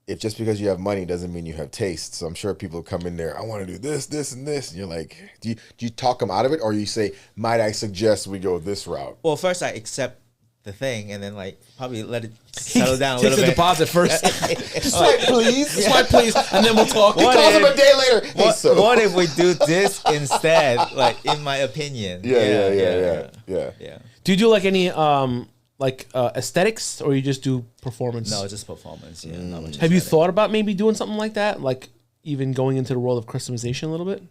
if just because you have money doesn't mean you have taste. So I'm sure people come in there, I want to do this, this, and this. And you're like, do you talk them out of it, or you say, might I suggest we go this route? Well, first I accept the thing, and then like probably let it settle down a little takes the bit. deposit first. Swipe, please. Swipe, please, and then we'll talk. He calls him a day later. Hey, What, so. what if we do this instead? Like, in my opinion. Yeah. Yeah. Do you do like any aesthetics, or you just do performance? No, just performance. Yeah. Not much Have you aesthetic. thought about maybe doing something like that, like even going into the world of customization a little bit?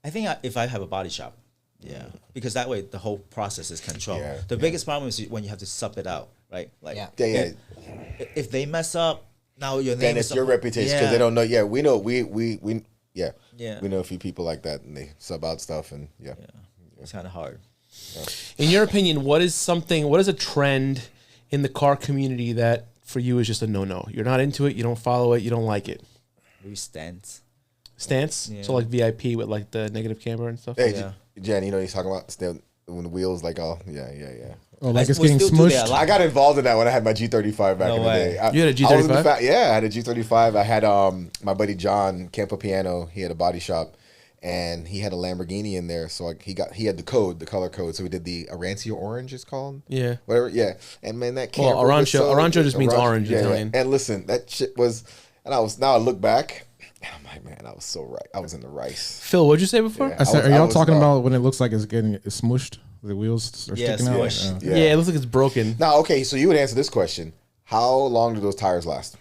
I think if I have a body shop, yeah, because that way the whole process is controlled. Yeah, The biggest problem is when you have to sub it out, right? Like, Yeah. if they mess up, now your name Then is it's your reputation because they don't know. Yeah, we know. We Yeah. we know a few people like that, and they sub out stuff, and It's kind of hard. In your opinion, what is a trend in the car community that for you is just a no-no? You're not into it, you don't follow it, you don't like it. Maybe stance. Stance? Yeah. So like VIP with like the negative camera and stuff? Hey, Yeah. Jen, you know what he's talking about still when the wheels like yeah. Oh, like it's We getting still do that a smushed. lot. I got involved in that when I had my G35 back No in the way. day. I, You had a I was in the G35? yeah, I had a G35. I had my buddy John Campo Piano. He had a body shop, and he had a Lamborghini in there. So he had the color code. So we did the Arancio Orange, it's called. Yeah. Whatever. Yeah, and man, that Well, camper was Arancio just means orange in Italian. And listen, that shit was. And I look back. I'm like, man, I was so right. I was in the rice. Phil, what'd you say before? Yeah. I said, was- are y'all was, talking uh, about when it looks like it's smushed? The wheels are Yeah, sticking out. smushed. Yeah. Yeah, it looks like it's broken. Now, okay, so you would answer this question: how long do those tires last?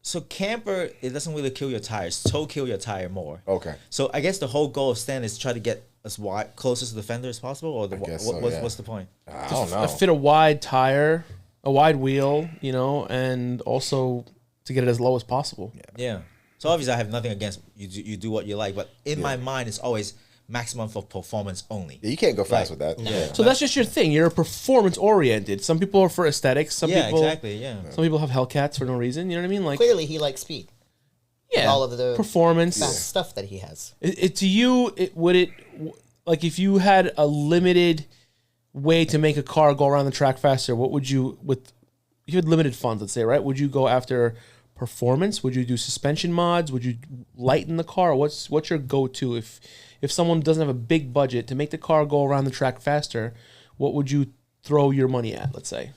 So camper, it doesn't really kill your tires. Toe kill your tire more. Okay. So I guess the whole goal of stand is to try to get as wide, closest to the fender as possible, or guess so, yeah. what's the point? I don't know. Fit a wide tire, a wide wheel, and also to get it as low as possible. Yeah. So obviously I have nothing against you. You do what you like, but in my mind it's always maximum for performance only. Yeah, you can't go fast Right. with that. Yeah. So that's just your thing. You're performance oriented. Some people are for aesthetics. Some Yeah, people, exactly. Yeah. Some people have Hellcats for no reason. You know what I mean? Like, Clearly, he likes speed. yeah, all of the performance. Fast stuff that he has. To you, like if you had a limited way to make a car go around the track faster, what would you if you had limited funds, let's say, right? Would you go after performance? Would you do suspension mods? Would you lighten the car? What's your go-to if someone doesn't have a big budget to make the car go around the track faster? What would you throw your money at? Let's say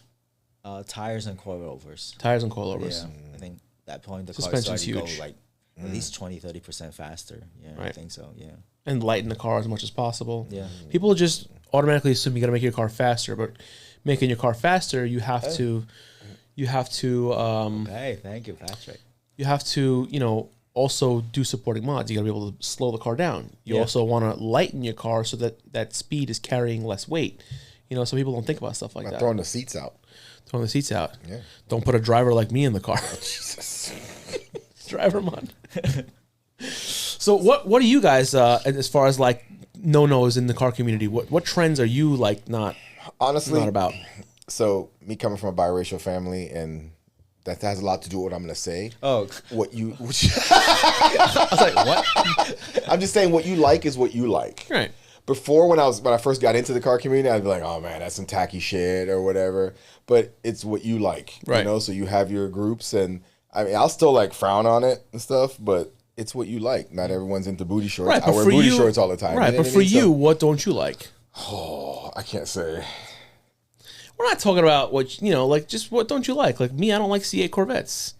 Tires and coilovers. tires and coilovers. Yeah. I think at that point the car Suspension's started to huge. go like at least 20-30% faster. Yeah, I Right. think so. Yeah. And lighten the car as much as possible. Yeah. People just automatically assume you got to make your car faster, but making your car faster, you have to Hey, thank you, Patrick. you have to also do supporting mods. You got to be able to slow the car down. You Yeah. also want to lighten your car so that speed is carrying less weight. Some people don't think about stuff like that. Throwing the seats out. Throwing the seats out. Yeah. Don't put a driver like me in the car. Jesus. Driver mod. So what do you guys as far as like no-nos in the car community? What trends are you like not Honestly, not about? So me coming from a biracial family, and that has a lot to do with what I'm gonna say. Oh, What you? I was like, what? I'm just saying what you like is what you like. Right. Before, when I first got into the car community, I'd be like, oh man, that's some tacky shit or whatever. But it's what you like, Right. So you have your groups, and I mean, I'll still like frown on it and stuff, but it's what you like. Not everyone's into booty shorts. Right, I but wear for booty you, shorts all the time. Right, You know but what I for mean? you, So- what don't you like? I can't say. We're not talking about what like just what don't you like? Like me, I don't like C8 Corvettes.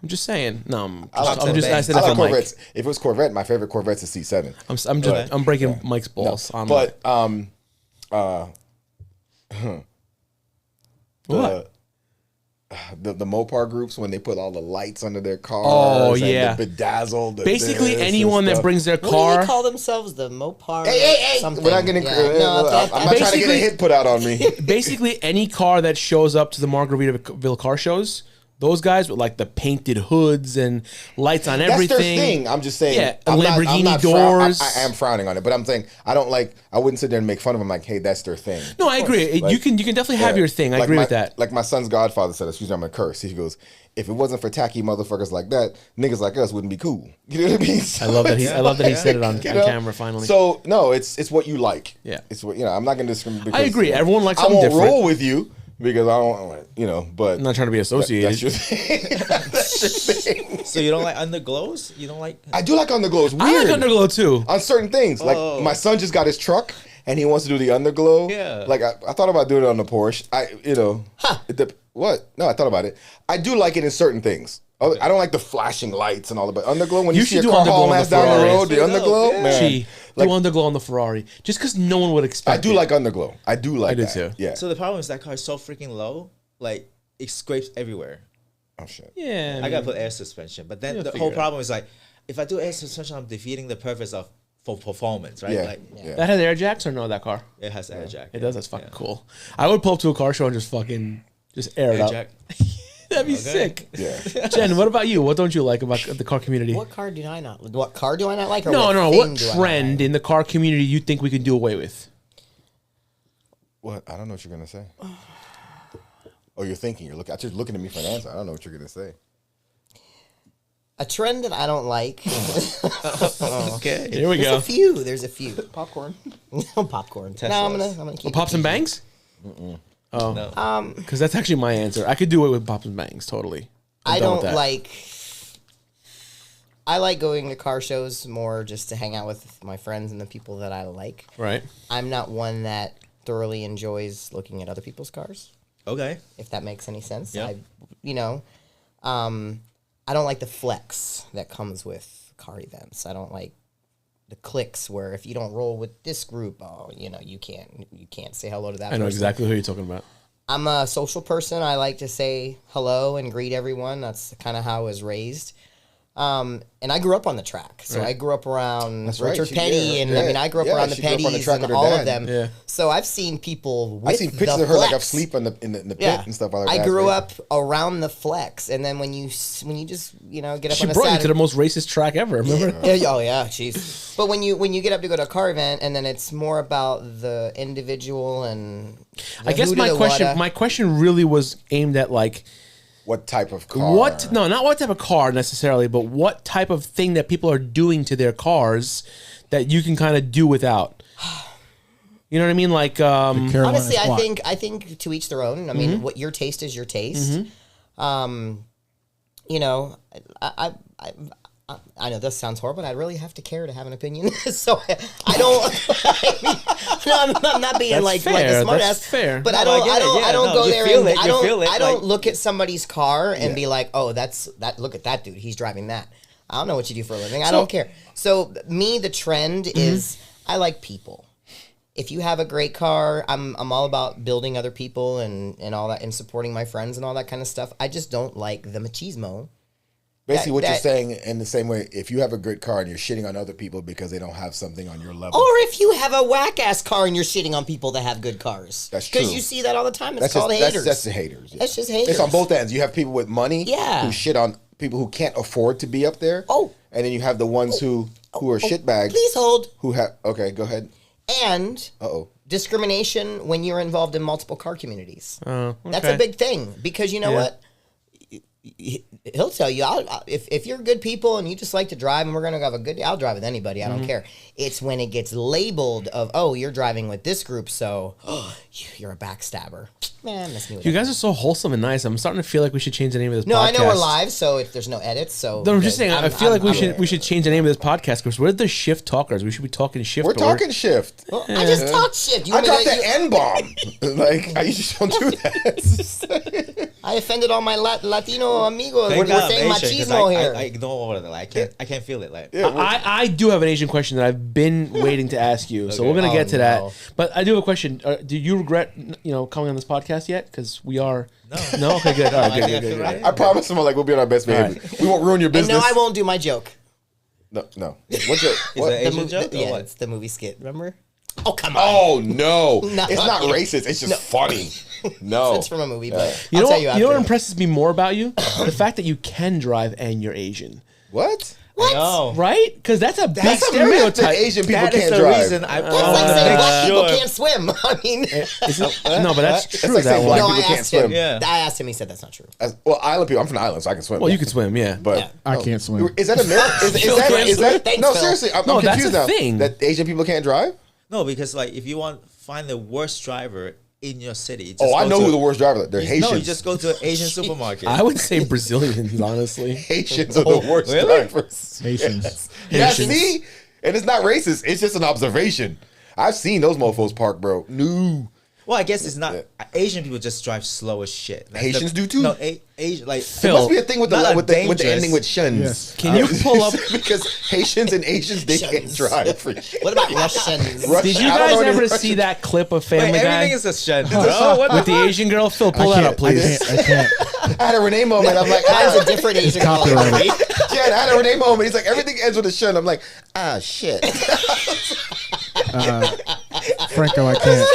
I'm just saying. No, I'm just I said I that like for Mike. Corvettes. If it was Corvette, my favorite Corvette's a C7. I'm breaking Mike's balls. on But what? the Mopar groups when they put all the lights under their cars. Oh, and yeah. the bedazzled. Basically, this anyone and that stuff. brings their What do car. they call themselves? The Mopar? Hey! Something. We're not getting. Yeah. I'm not trying to get Basically- a hit put out on me. Basically, any car that shows up to the Margaritaville car shows, those guys with like the painted hoods and lights on That's everything. their thing. I'm just saying. Yeah, I'm Lamborghini not doors. I am frowning on it, but I'm saying I don't like. I wouldn't sit there and make fun of them. Like, hey, that's their thing. No, I agree. Like, you can definitely have Yeah. your thing. I Like agree my, with that. Like my son's godfather said, excuse me, I'm gonna curse. He goes, if it wasn't for tacky motherfuckers like that, niggas like us wouldn't be cool. You know what I mean? I love that he. I love that he said it on You know? camera finally. So no, it's what you like. Yeah. It's what I'm not gonna discriminate. I agree. Everyone likes I something won't different. roll with you because I don't. But I'm not trying to be associated. that's your thing. That's your thing. So you don't like underglows? You don't like? I do like underglow. It's weird. I like underglow too. On certain things. Like Oh. my son just got his truck and he wants to do the underglow. Yeah. Like I thought about doing it on the Porsche. What? No, I thought about it. I do like it in certain things. I don't like the flashing lights and all that, but underglow, when you, You see should a do car underglow hauling on the ass down the Ferrari. road, the underglow, Yeah. man. Gee, Like, do underglow on the Ferrari just because no one would expect. I do it. like underglow. I do like I do that. too. Yeah. So the problem is that car is so freaking low, like it scrapes everywhere. Oh shit. Yeah, I gotta put air suspension, but then You'll the figure whole it out. problem is like, if I do air suspension, I'm defeating the purpose of for performance, right? Yeah. Like Yeah. That has air jacks or no? That car. it has air jack. It does. That's fucking cool. I would pull up to a car show and just fucking air it Air up. jack. That'd be Okay. sick. Yeah. Jen, what about you? What don't you like about the car community? What car do I not? What car do I not like? Or No, what no. thing What do I not trend like? in the car community you think we can do away with? What? I don't know what you're gonna say. Oh, you're thinking. You're just looking at me for an answer. I don't know what you're gonna say. A trend that I don't like. Okay. Here we There's go. a few. There's a few. Popcorn. Popcorn. No, I'm gonna keep. Pops and bangs? Oh, No. because that's actually my answer. I could do it with pops and bangs. Totally. I'm I done with don't that. like. I like going to car shows more just to hang out with my friends and the people that I like. Right. I'm not one that thoroughly enjoys looking at other people's cars, Okay. if that makes any sense. Yeah. I don't like the flex that comes with car events. I don't like the clicks where if you don't roll with this group, you can't say hello to that I know person. exactly who you're talking about. I'm a social person. I like to say hello and greet everyone. That's kind of how I was raised. And I grew up on the track. So I grew up around That's right. Richard She Petty. did. And I mean, Yeah. I grew up Yeah, around the she grew up on the Petties track and with her all dad. of them. Yeah. So I've seen people with I've seen pictures the of her like flex. asleep in the pit Yeah, and stuff like that. I grew up around the flex, and then when you just get up She on a brought you to Saturday, the most racist track ever. Remember? yeah, oh yeah, jeez. But when you get up to go to a car event, and then it's more about the individual and the I guess who to my the question, whata. my question really was aimed at like What type of car? not what type of car necessarily, but what type of thing that people are doing to their cars that you can kind of do without. You know what I mean? Like, Carolina Honestly, squat. I think to each their own. I mean, what your taste is your taste. I know this sounds horrible, but I really have to care to have an opinion. So I don't. No, I'm not being That's like fair. a smart That's ass. fair. But No, I don't. I get I it. don't. Yeah, I don't no, go you there feel and it, I you don't. feel it, I don't like- look at somebody's car and be like, oh, look at that dude. He's driving that. I don't know what you do for a living. I don't care. So me, the trend is I like people. If you have a great car, I'm all about building other people and all that and supporting my friends and all that kind of stuff. I just don't like the machismo. Basically, what you're that- saying in the same way, if you have a good car and you're shitting on other people because they don't have something on your level. Or if you have a whack ass car and you're shitting on people that have good cars. That's Because true. you see that all the time. It's that's called just haters. that's the haters. Yeah. That's just haters. It's on both ends. You have people with money, Yeah. who shit on people who can't afford to be up there. Oh. and then you have the ones who are shitbags. Please hold. Who have okay? Go ahead. And Uh-oh. discrimination when you're involved in multiple car communities. Oh, That's okay. a big thing because you know Yeah. what? He'll tell you, if you're good people and you just like to drive and we're going to have a good day, I'll drive with anybody. I don't care. It's when it gets labeled of, oh, you're driving with this group, so you're a backstabber. Man, miss me with You that. guys are so wholesome and nice. I'm starting to feel like we should change the name of this No, podcast. I know we're live, so if there's no edits, so. No, I'm just saying. I feel like we I'm- should change the name of this podcast because we're the shift talkers. We should be talking shift. We're or- talking shift. I just talked shit. You I want me dropped to- the N bomb. Like I usually don't do that. I offended all my Latino amigos. Thank We're God I'm saying Asian, 'cause machismo here. I ignore all of that. Like, I can't feel it. Like, I do have an Asian question that I've been waiting to ask you, so Okay. we're gonna get to no. that. But I do have a question. Do you regret, coming on this podcast yet? Because we are. No. Okay. Good. All right. I Good. think I Good. feel Good. right. I promise him, like, we'll be on our best behavior. We won't ruin your And business. no, I won't do my joke. No. What's it? Is What? it Asian movie, joke or yeah, what? it's the movie skit. Remember? Oh, come on. Oh no. No. It's not racist. It's just funny. No. It's from a movie, but You I'll know, tell you what, after. you know what impresses me more about you? The fact that you can drive and you're Asian, What? No. right? Because that's a big That's a myth stereotype. that Asian people That is can't the drive. reason I That's like saying make black people sure. can't swim. I mean, Is it? No, but that's It's true. like that saying one. black no, I people can't asked him. swim. Yeah. I asked him. He said that's not true. Well, island people. I'm from the island, so I can swim. Well, you can swim, yeah. But Yeah. I can't swim. is that a myth? Is Phil that? can't Is swim. that? Thanks, No, Phil. seriously. I'm No, that's confused a now. thing. That Asian people can't drive. No, because like if you find the worst driver in your city. Just Oh, I go know to- who the worst driver. They're Haitians. No, you just go to an Asian supermarket. I would say Brazilians, honestly. Haitians are the worst really? drivers. Haitians. Yeah, Haitians. see? And it's not racist. It's just an observation. I've seen those mofos park, bro. No. Well, I guess it's not. Asian people just drive slow as shit. That's Haitians do too? No, Asian like There must be a thing with Not the dangerous. ending with shuns. Yes. Can you pull up? Because Haitians and Asians, they can't Shuns. drive. For shit. What about Russians? Did you I don't know guys any ever Russian- see that clip of Wait, Family everything Guy is a shed. Bro, what with the the Asian girl? Phil, pull I that up, can't. please. I can't. I had a Renee moment. I'm like, That is a different Asian Copyrighted. Jen, I had a Renee moment. He's like, everything ends with a shun. I'm like, shit. Franco, I can't.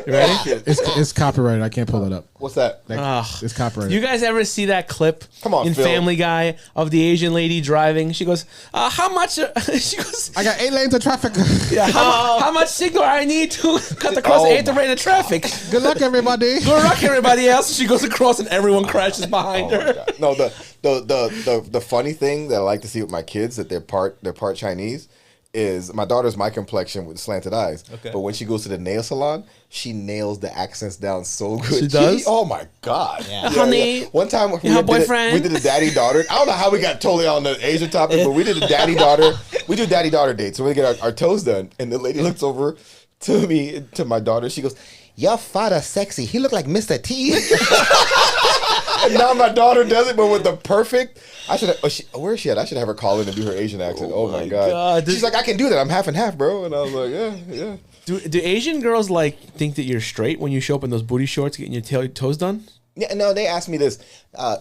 You ready? It's copyrighted. I can't pull it up. What's that? It's copyrighted. You guys ever see that clip Come on, in Phil. Family Guy of the Asian lady driving? She goes, how much? She goes, I got 8 lanes of traffic. yeah, how much signal I need to cut across Oh 8th lane of traffic? Good luck, everybody. Good luck, everybody else. She goes across and everyone crashes behind Oh my her. God. No, the funny thing that I like to see with my kids that they're part Chinese is my daughter's my complexion with slanted eyes. Okay. But when she goes to the nail salon, she nails the accents down so good. She does? Oh my God. Yeah. Honey, One time you have boyfriend? we did a daddy daughter. I don't know how we got totally on the Asian topic, but we did a daddy daughter. We do daddy daughter dates. So we get our toes done, and the lady looks over to me, to my daughter. She goes, "Your father sexy. He look like Mr. T." And now my daughter does it, but with the perfect. I should. Where is she at? I should have her call in and do her Asian accent. Oh, my God. God. She's like, I can do that. I'm half and half, bro. And I was like, yeah. Do Asian girls like think that you're straight when you show up in those booty shorts getting your toes done? Yeah, no, they asked me this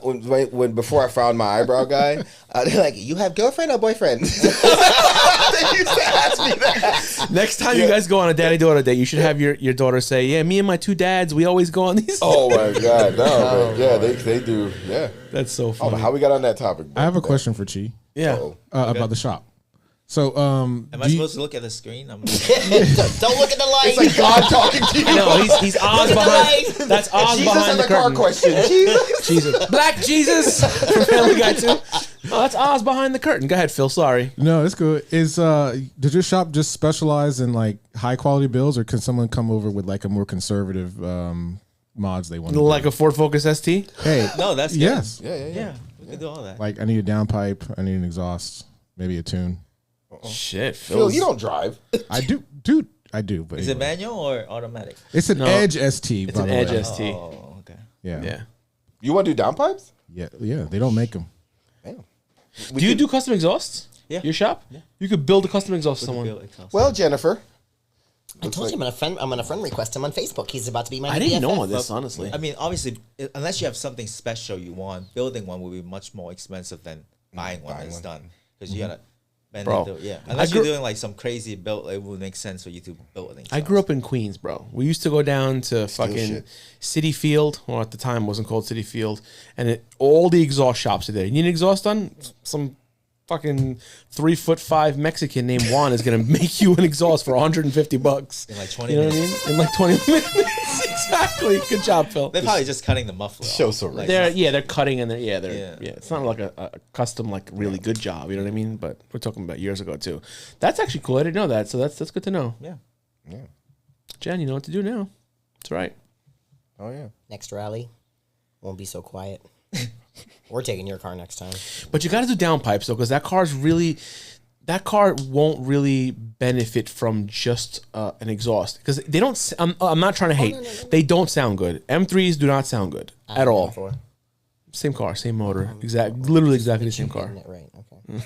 when before I found my eyebrow guy. They're like, "You have girlfriend or boyfriend?" They used to ask me that. Next time you guys go on a daddy-daughter date, you should have your daughter say, "Yeah, me and my 2 dads, we always go on these." Oh my God, no, but yeah, they do. Yeah, That's so I don't funny. know how we got on that topic. I have a question for Chi Yeah. about the shop. So, Am I supposed to look at the screen? Don't look at the light. It's like God talking to you. No, he's Oz Look at the behind. light. That's Oz Jesus behind and the the car curtain. question. Jesus. Jesus, Black Jesus from Family Guy too. Oh, that's Oz behind the curtain. Go ahead, Phil. Sorry. no, it's good. Does your shop just specialize in like high quality builds, or can someone come over with like a more conservative mods they want? Like a Ford Focus ST. Hey, No, that's good. yes. Yeah, we can do all that. Like I need a downpipe, I need an exhaust, maybe a tune. Shit, Phil, you don't drive. I do, dude. I do, but Is it anyway. manual or automatic? It's an No. Edge ST. It's by an the Edge way. ST. Oh, okay. Yeah, Yeah. You want to do downpipes? yeah. They don't make them. Damn. Do you do custom exhausts? Yeah. Your shop? Yeah. You could build a custom exhaust for someone. Well, Jennifer. I told you I'm gonna friend request him on Facebook. He's about to be my I new didn't know BFF. all this, honestly. I mean, obviously, unless you have something special you want, building one will be much more expensive than buying one that's done. Because you gotta bend Bro, it. Yeah. I Unless grew- you're doing like some crazy build, it would make sense for you to build things. I grew up in Queens, bro. We used to go down to fucking shit. City Field, or at the time it wasn't called City Field, and all the exhaust shops are there. You need an exhaust done? Some fucking 3'5" Mexican named Juan is gonna make you an exhaust for $150 in like 20 You know what I minutes. mean? In like 20 minutes, exactly. Good job, Phil. They're probably just cutting the muffler. Show off. so Like, They're cutting and yeah. Yeah. It's not like a custom like really good job. You know what I mean? But we're talking about years ago too. That's actually cool. I didn't know that, so that's good to know. Yeah. Jen, you know what to do now. That's right. Oh yeah. Next rally, won't be so quiet. We're taking your car next time. But you got to do downpipes though, because that car's really that car won't really benefit from just an exhaust because they don't. I'm not trying to hate. No. They don't sound good. M3s do not sound good at all. Same car, same motor, literally exactly the same car. Right. Okay.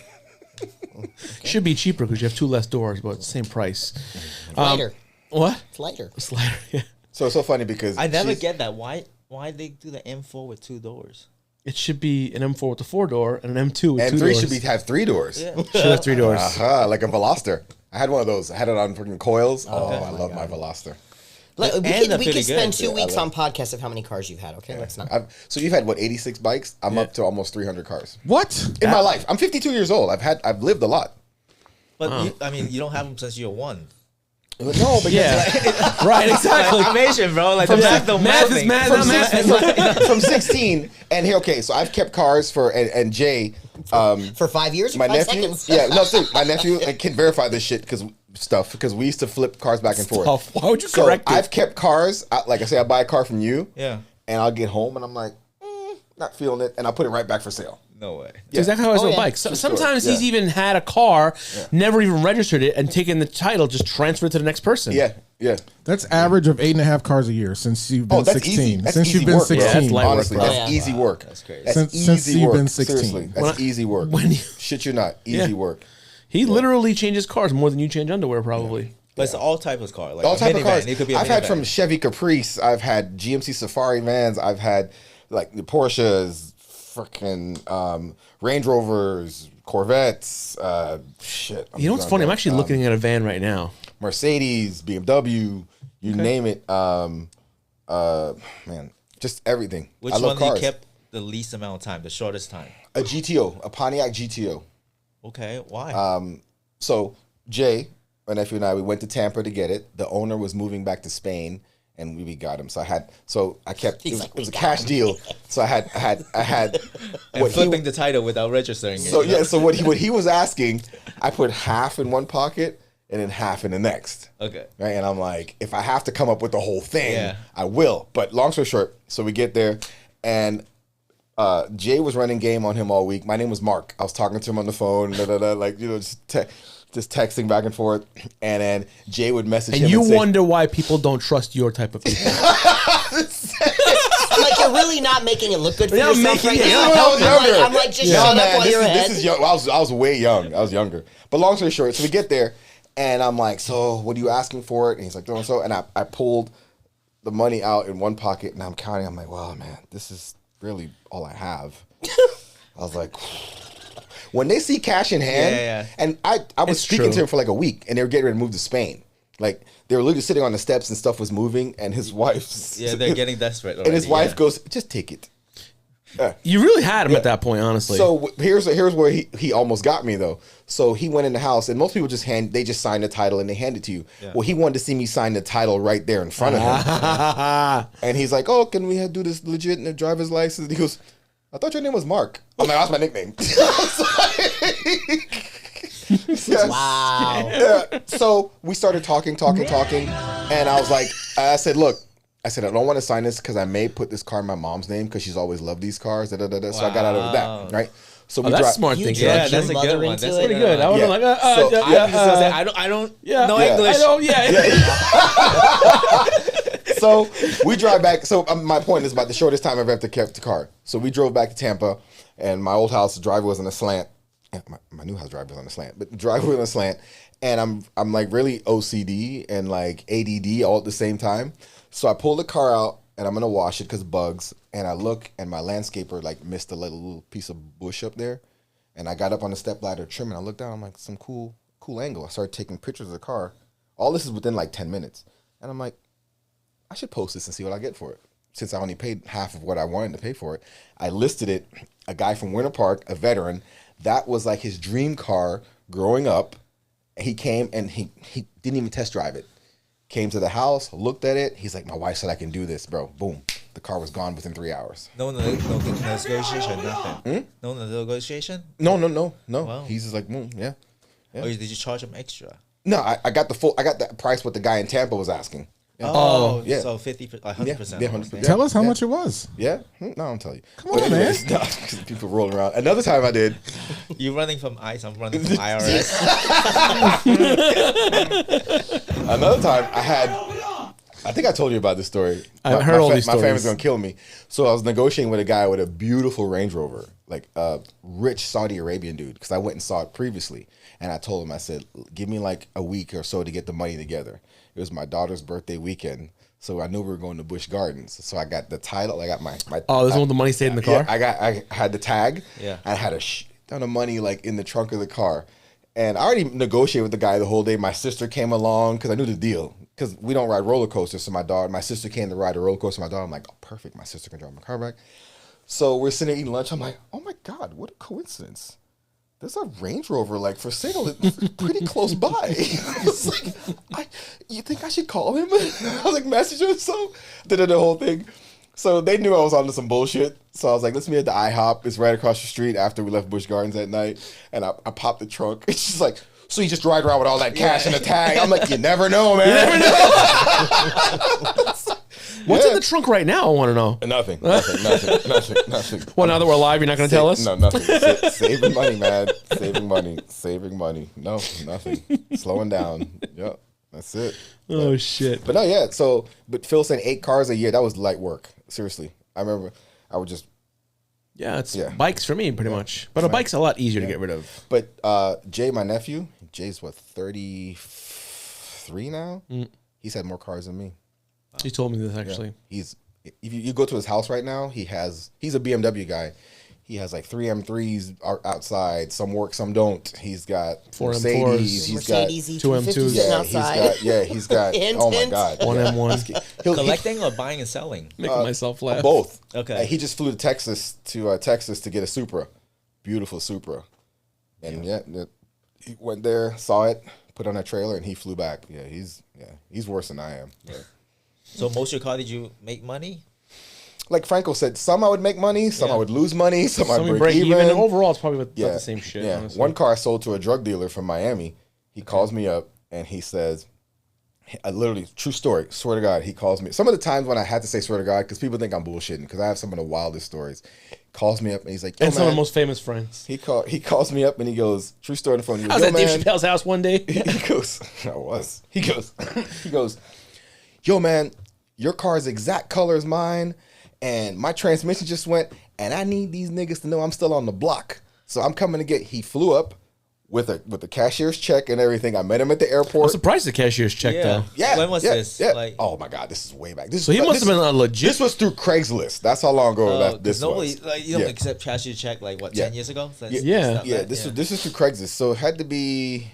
Should be cheaper because you have 2 less doors, but same price. Lighter. What? It's lighter. It's lighter. Yeah. So it's so funny because I never get that. Why they do the M4 with 2 doors? It should be an M4 with a 4-door and an M2 with 2 M3 doors. should have 3 doors. Yeah. Should have 3 doors. Like a Veloster. I had one of those. I had it on freaking coils. Oh, I love my Veloster. We could spend 2 weeks on podcasts of how many cars you've had. Okay, let's not. So you've had what 86 bikes? I'm up to almost 300 cars What? in my life. I'm 52 years old. I've lived a lot. But you don't have them since you're 1. No, but Right, exactly. Information, bro. Like From the math don't math math is math. from 16 and here. Okay, so I've kept cars for and Jay For 5 years? my 5 nephew. seconds? Yeah, no, see, my nephew can verify this shit because we used to flip cars back and forth. Tough. Why would you So correct it? I've kept cars. Like I say, I buy a car from you. Yeah. And I'll get home and I'm like, not feeling it, and I'll put it right back for sale. No way. That's exactly how I was with yeah. bikes. Sometimes Yeah. he's even had a car, never even registered it, and taken the title, just transferred it to the next person. Yeah. That's average of 8.5 cars a year since you've been that's 16. easy. That's Since easy you've been work, bro. 16. that's light work, Honestly, bro. that's easy work. That's crazy. That's Since easy you've work. been 16. Seriously, that's easy work. when you- Shit, you're not easy work. He literally changes cars more than you change underwear, probably. But it's all type of car. Like All a type of minivan. cars. It could be a I've had minivan. from Chevy Caprice. I've had GMC Safari vans. I've had like the Porsches, freaking Range Rovers, Corvettes. Shit. You know what's funny? I'm actually looking at a van right now. Mercedes, BMW, you name it. Man, just everything. Which I love one cars. you kept the least amount of time, the shortest time? A GTO, a Pontiac GTO. Okay, why? So Jay, my nephew and I, we went to Tampa to get it. The owner was moving back to Spain, and we got him. So I kept. It was a cash deal. So I had. and flipping the title without registering it. So yeah. So what he was asking, I put half in one pocket and then half in the next. Okay. Right, and I'm like, if I have to come up with the whole thing, Yeah. I will. But long story short, so we get there, and Jay was running game on him all week. My name was Mark. I was talking to him on the phone, like just texting back and forth, and then Jay would message him. And you and say, wonder why people don't trust your type of people. I'm like, you're really not making it look good for Yeah, I'm yourself making right it- now. when I was younger. I'm like, just No, shut man, up while this you're is, ahead. This is young. I was way young. I was younger. But long story short, so we get there, and I'm like, so what are you asking for it? And he's like, so. And I pulled the money out in one pocket, and I'm counting. I'm like, well, man, this is really all I have. I was like, when they see cash in hand, Yeah. and I was It's speaking true. to him for like a week, and they were getting ready to move to Spain. Like, they were literally sitting on the steps and stuff was moving, and his wife. Yeah, they're getting desperate already. And his wife yeah. goes, just take it. You really had him at that point, honestly. So here's where he almost got me though. So he went in the house, and most people just sign the title and they hand it to you. Yeah. Well, he wanted to see me sign the title right there in front of him, and he's like, "Oh, can we do this legit in the driver's license?" And he goes, "I thought your name was Mark." I'm like, "That's my nickname." Yes. Wow. Yeah. So we started talking, and I was like, I said, "Look." I said, I don't want to sign this because I may put this car in my mom's name because she's always loved these cars. So I got out of that, right? So that's smart You thinking. Yeah, drugged that's your a good mother one. into That's it? Pretty good. I would Yeah. have like, So I don't yeah, know yeah, English. I don't, yeah. So we drive back. So my point is about the shortest time I've ever kept the car. So we drove back to Tampa, and my old house, the driveway was on a slant. Yeah, my new house driveway was on a slant, but the driveway was on a slant. And I'm like really OCD and like ADD all at the same time. So I pull the car out, and I'm gonna wash it because bugs. And I look, and my landscaper like missed a little piece of bush up there. And I got up on the step ladder trim, and I looked down. I'm like, some cool angle. I started taking pictures of the car. All this is within like 10 minutes, and I'm like, I should post this and see what I get for it. Since I only paid half of what I wanted to pay for it, I listed it. A guy from Winter Park, a veteran, that was like his dream car growing up. He came and he didn't even test drive it. Came to the house, looked at it. He's like, my wife said I can do this, bro. Boom. The car was gone within 3 hours. No negotiation, nothing. No negotiation? No. Wow. He's just like, yeah. Or did you charge him extra? No, I got the price what the guy in Tampa was asking. Oh, Yeah. so 100%. Yeah, 100%. Tell us how much it was. Yeah? No, I'll tell you. Come on, man. No, 'cause people roll around. Another time I did. You're running from ICE, I'm running from IRS. Another time I think I told you about this story. I heard all these My family's stories. gonna kill me. So I was negotiating with a guy with a beautiful Range Rover, like a rich Saudi Arabian dude, because I went and saw it previously. And I told him, I said, give me like a week or so to get the money together. It was my daughter's birthday weekend, so I knew we were going to Busch Gardens. So I got the title. I got my Oh, this one with the money stayed in the car? Yeah, I had the tag. Yeah. I had a ton of money like in the trunk of the car. And I already negotiated with the guy the whole day. My sister came along because I knew the deal. Because we don't ride roller coasters. So my sister came to ride a roller coaster. My daughter, I'm like, oh, perfect. My sister can drive my car back. So we're sitting there eating lunch. I'm like, oh my God, what a coincidence. There's a Range Rover like for sale. It's pretty close by. I was like, you think I should call him? I was like, message him. So did the whole thing. So they knew I was onto some bullshit. So I was like, let's meet at the IHOP. It's right across the street after we left Busch Gardens that night. And I popped the trunk. It's just like, so you just ride around with all that cash and the tag. I'm like, you never know, man. What's in the trunk right now? I want to know. Nothing. Well, now that we're live, you're not going to tell us? No, nothing. Saving money, man. Saving money. No, nothing. Slowing down. Yep. That's it. Oh, shit. But no, yeah. So, but Phil saying 8 cars a year, that was light work. Seriously. I remember I would just, Yeah, it's Yeah. bikes for me, pretty much. But a bike's a lot easier to get rid of. but Jay, my nephew, Jay's what, 33 now? He's had more cars than me. He told me this, actually. He's, if you go to his house right now, he's a BMW guy. He has like 3 M3s outside. Some work, some don't. He's got 4 Mercedes. M4s. He's got Mercedes two E250 M2s. sitting yeah, outside. he's got Hint, oh my hint. God. One yeah. M1. Collecting or buying and selling? Making myself laugh. Both. Okay. He just flew to Texas to get a Supra, beautiful Supra, and he went there, saw it, put on a trailer, and he flew back. He's worse than I am. Yeah. So most of your car, did you make money? Like Franco said, some I would make money, some I would lose money, some I'd Something break even. And overall, it's probably about the same shit. Yeah. Honestly. One car I sold to a drug dealer from Miami. He calls me up and he says, literally, true story, swear to God, he calls me. Some of the times when I had to say swear to God, because people think I'm bullshitting, because I have some of the wildest stories. Calls me up and he's like, yo, And some of man. the most famous friends. He calls me up and he goes, true story on the phone. He I goes, was yo, at Dave man. Chappelle's house one day. He goes, he goes, yo, man, your car's exact color as mine, and my transmission just went, and I need these niggas to know I'm still on the block. So I'm coming to get. He flew up with the cashier's check and everything. I met him at the I'm airport. surprised the cashier's checked, though. Yeah. When was yeah, this? Yeah. Like, Oh my God, this is way back. This So he must have been a legit. This was through Craigslist. That's how long ago this nobody, was. like, you don't accept cashier check, like, what, 10 years ago? So that's- Yeah. that's not Yeah, bad, this is through Craigslist. So it had to be.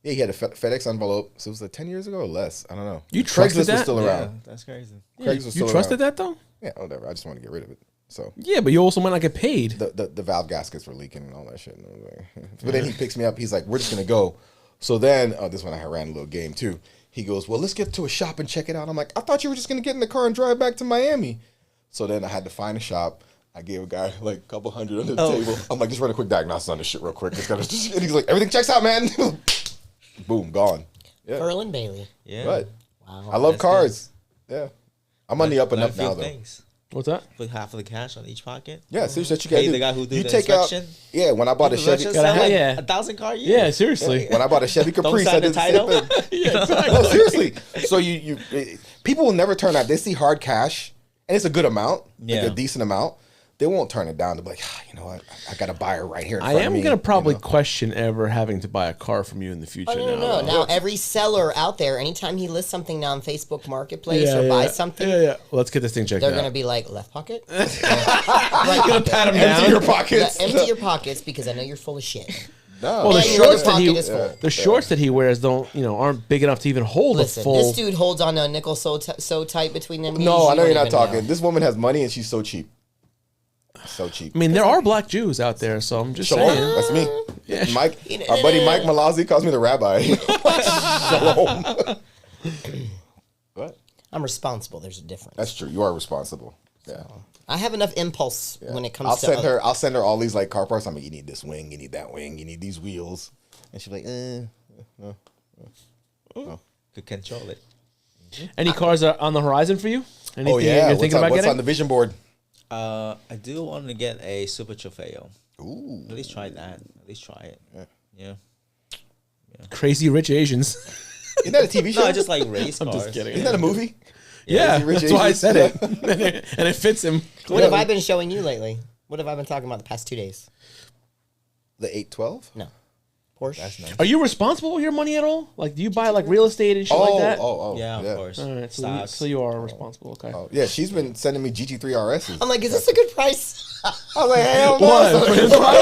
Yeah, he had a FedEx envelope. So it was like 10 years ago or less. I don't know. You trusted Craigslist that? was still Yeah, around. that's crazy. Craigslist was You still trusted around. that, though? Yeah, whatever. I just want to get rid of it. So Yeah, but you also might not get paid. the valve gaskets were leaking and all that shit. And I was like, but then he picks me up. He's like, we're just gonna go. So then, this one I ran a little game too. He goes, well, let's get to a shop and check it out. I'm like, I thought you were just gonna get in the car and drive back to Miami. So then I had to find a shop. I gave a guy like a couple hundred under the table. I'm like, just run a quick diagnosis on this shit real quick. And he's like, everything checks out, man. Boom, gone. Yeah. Ferlin Bailey. Yeah. Right. Wow. I love That's cars. Yeah. I'm on the up and Learn up a few now though. things. What's that? Put half of the cash on each pocket. Yeah, seriously, that you Pay gotta do. the guy who did you the take out. inspection. Yeah, when I bought a Chevy. Inspection Gotta sell like yeah. 1,000 car a year. Yeah, seriously. When I bought a Chevy Don't Caprice, I sign the did the same title. thing. Yeah, exactly. No, seriously. So you people will never turn out. They see hard cash, and it's a good amount, Yeah. like a decent amount. They won't turn it down. They'll be like, you know what? I got a buyer right here in I front of am me. going to probably you know? question ever having to buy a car from you in the future Oh, no, now. no. Now, every seller out there, anytime he lists something now on Facebook Marketplace Yeah, or yeah. buys something, Yeah, yeah. Let's get this thing checked they're out. going to be like, left pocket? Gonna pat him Empty down. your pockets. Empty your pockets because I know you're full of shit. No. Well, the And your shorts other that he pocket is full. the shorts that he wears aren't big enough to even hold Listen, a full. this dude holds on to a nickel so tight between them knees. No, I know you you're don't not even talking. know. This woman has money and she's so cheap. So cheap. I mean, there are black Jews out there, so I'm just Shalom. saying. That's me. Yeah. Mike, our buddy Mike Malazi calls me the rabbi. Shalom. What? I'm responsible. There's a difference. That's true. You are responsible. Yeah. I have enough impulse when it comes I'll to send her. I'll send her all these like car parts. I'm like, you need this wing, you need that wing, you need these wheels, and she's like, Could control it. Any cars are on the horizon for you? Anything Oh yeah, you're thinking about what's getting? on the vision board? I do want to get a Super Trofeo. Ooh, At least try that. At least try it. Yeah. Crazy Rich Asians. isn't that a TV show? No, I just like race cars. just kidding. Isn't that a movie? Yeah, Crazy Rich that's why I Asians. said it. And it fits him. What have I been showing you lately? What have I been talking about the past 2 days? The 812. No. Porsche. That's nice. Are you responsible with your money at all? Like, do you buy like real estate and shit like that? Yeah, of course. All right, Stocks. so you are responsible. Okay. Oh, yeah, she's been sending me GT3 RSs. I'm like, is this a good price? I was like, hell no. What? For him to buy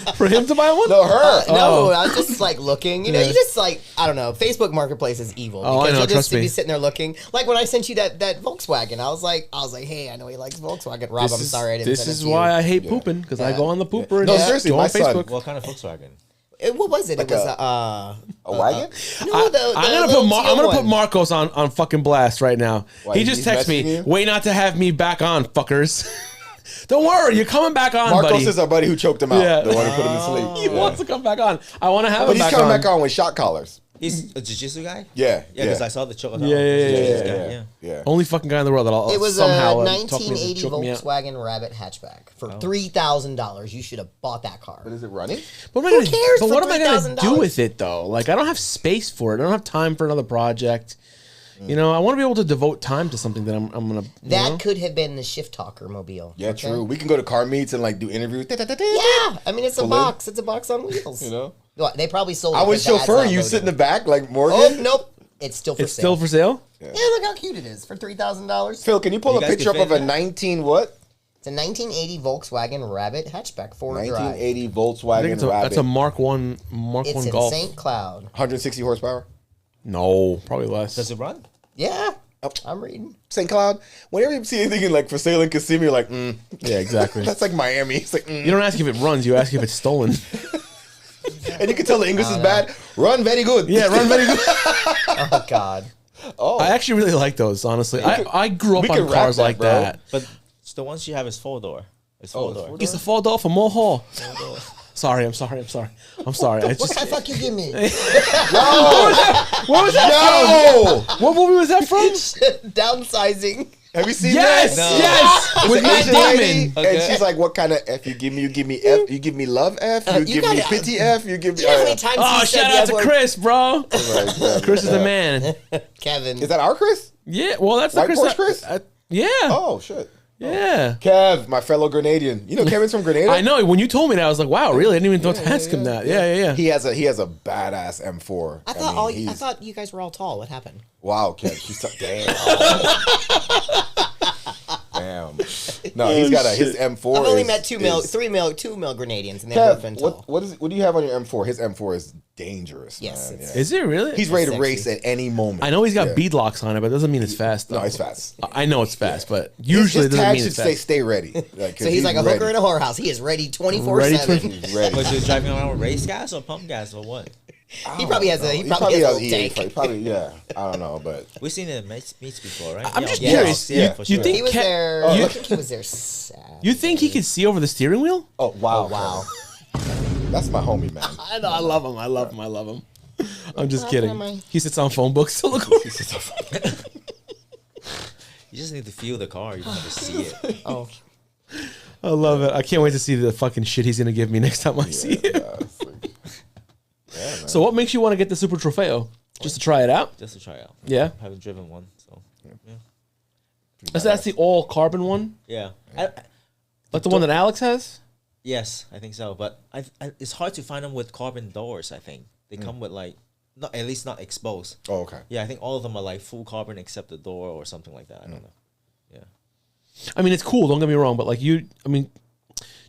one? For him to buy one? No, her. No, I was just like looking. You know, you just like, I don't know. Facebook Marketplace is evil. Oh, I know, you'll trust just be me. sitting there looking. Like when I sent you that Volkswagen, I was like, hey, I know he likes Volkswagen. Rob, I'm sorry I didn't This send it is to why you. I hate pooping because I go on the pooper and No, just seriously, go my on son- Facebook. What kind of Volkswagen? What was it? It was a wagon? no, the I'm gonna little put teal I'm gonna put one. Marcos on fucking blast right now. Why, he just he's texted me, messaging you? "Wait not to have me back on, fuckers." Don't worry, you're coming back on, Marcos buddy. is our buddy who choked him out. Yeah. The one who put him to sleep. He wants to come back on. I want to have But him he's back coming on. back on with shot collars. He's a jiu-jitsu guy? Yeah. Yeah, because I saw the choke. Yeah. Yeah. Only fucking guy in the world that I'll It was somehow a talk me into 1980 choking me out. Volkswagen Rabbit hatchback for $3,000. You should have bought that car. But is it running? But what am I Who gonna- cares But for what am I gonna $3,000? do with it though? Like I don't have space for it. I don't have time for another project. You know, I want to be able to devote time to something that I'm gonna. That could have been the Shift Talker mobile. Yeah, okay? true. We can go to car meets and like do interviews. Yeah, I mean it's a Pull in. box. It's a box on wheels. You know? Well, they probably sold it. I was because the ad's chauffeur. not You loading. sit in the back like Morgan. Oh nope, it's still for It's sale. still for sale. Yeah, look how cute it is for $3,000. Phil, can you pull You a guys picture up can of a fit that? 19 what? It's a 1980 Volkswagen Rabbit hatchback four-wheel drive. 1980 I think Volkswagen it's a, Rabbit. that's a Mark One It's in Golf. St. Cloud. 160 horsepower. No, probably less. Does it run? Yeah, I'm reading. St. Cloud. Whenever you see anything in like for sale in Kissimmee, you're like, Yeah, exactly. that's like Miami. It's like, You don't ask if it runs. You ask if it's stolen. and you can tell the English is bad. Run very good. Yeah, run very good. Oh God. Oh, I actually really like those. Honestly, I grew up we on could wrap cars that, like bro. that. But the ones you have is four-door. It's four-door. It's a $4 for more haul. Sorry. I'm sorry. I What just. the fuck you give me? What was that? yo, What movie was that from? Downsizing. have you seen Yes, that? yes, It's with an Matt Asian lady, Damon. and Okay. she's like, "What kind of F you give me? You give me F. You give me love F. You you give me gotta- pity F. You give me." You know how many times Oh, he said shout the out F to word? Chris, bro. Right, Chris is the man. Kevin. Is that our Chris? Yeah, well, that's the White Chris. Porsche Chris? Yeah. Oh shit. Yeah. Kev, my fellow Grenadian. You know Kevin's from Grenada. I know. When you told me that, I was like, wow, really? I didn't even thought to ask him that. Yeah. He has a badass M4. I thought mean, I thought you guys were all tall. What happened? Wow, Kev, she's so damn. Damn. No, he's got his M4. I've only is- met two is- male Grenadians, and they've both been Kev, tall. what do you have on your M4? His M4 is dangerous. Yes, man. it's- Yeah. Is it really? He's ready to sexy. race at any moment. I know he's got Yeah. bead locks on it, but it doesn't mean it's fast. No, though. it's fast. I know it's fast, but usually it his doesn't tag mean should it's say fast. "Stay ready." So he's like a hooker in a whorehouse. He is ready 24/7. He's ready. Was you driving around with race gas or pump gas or what? He probably has a He has a little E85. tank. Probably, yeah. I don't know, but We've seen it in meets before, right? I'm just yeah, curious. Yeah, You- for you sure. think- He was Ke- there. you- I think he was there. Saturday. You think he could see over the steering wheel? oh wow, Wow. that's my homie, man. I know. I love him. I love him. I'm just happened to kidding. my- He sits on phone books to look over. You just need to feel the car. You don't have to see it. Oh, I love it. I can't wait to see the fucking shit he's gonna give me next time I see him. So, what makes you want to get the Super Trofeo? Just to try it out? Just to try out. Yeah. I haven't driven one, so yeah. That's the all carbon one, Yeah. like the one that Alex has. Yes, I think so. But it's hard to find them with carbon doors. I think they come with like, not at least not exposed. Oh, okay. Yeah, I think all of them are like full carbon except the door or something like that. I don't know. Yeah. I mean, it's cool. Don't get me wrong, but like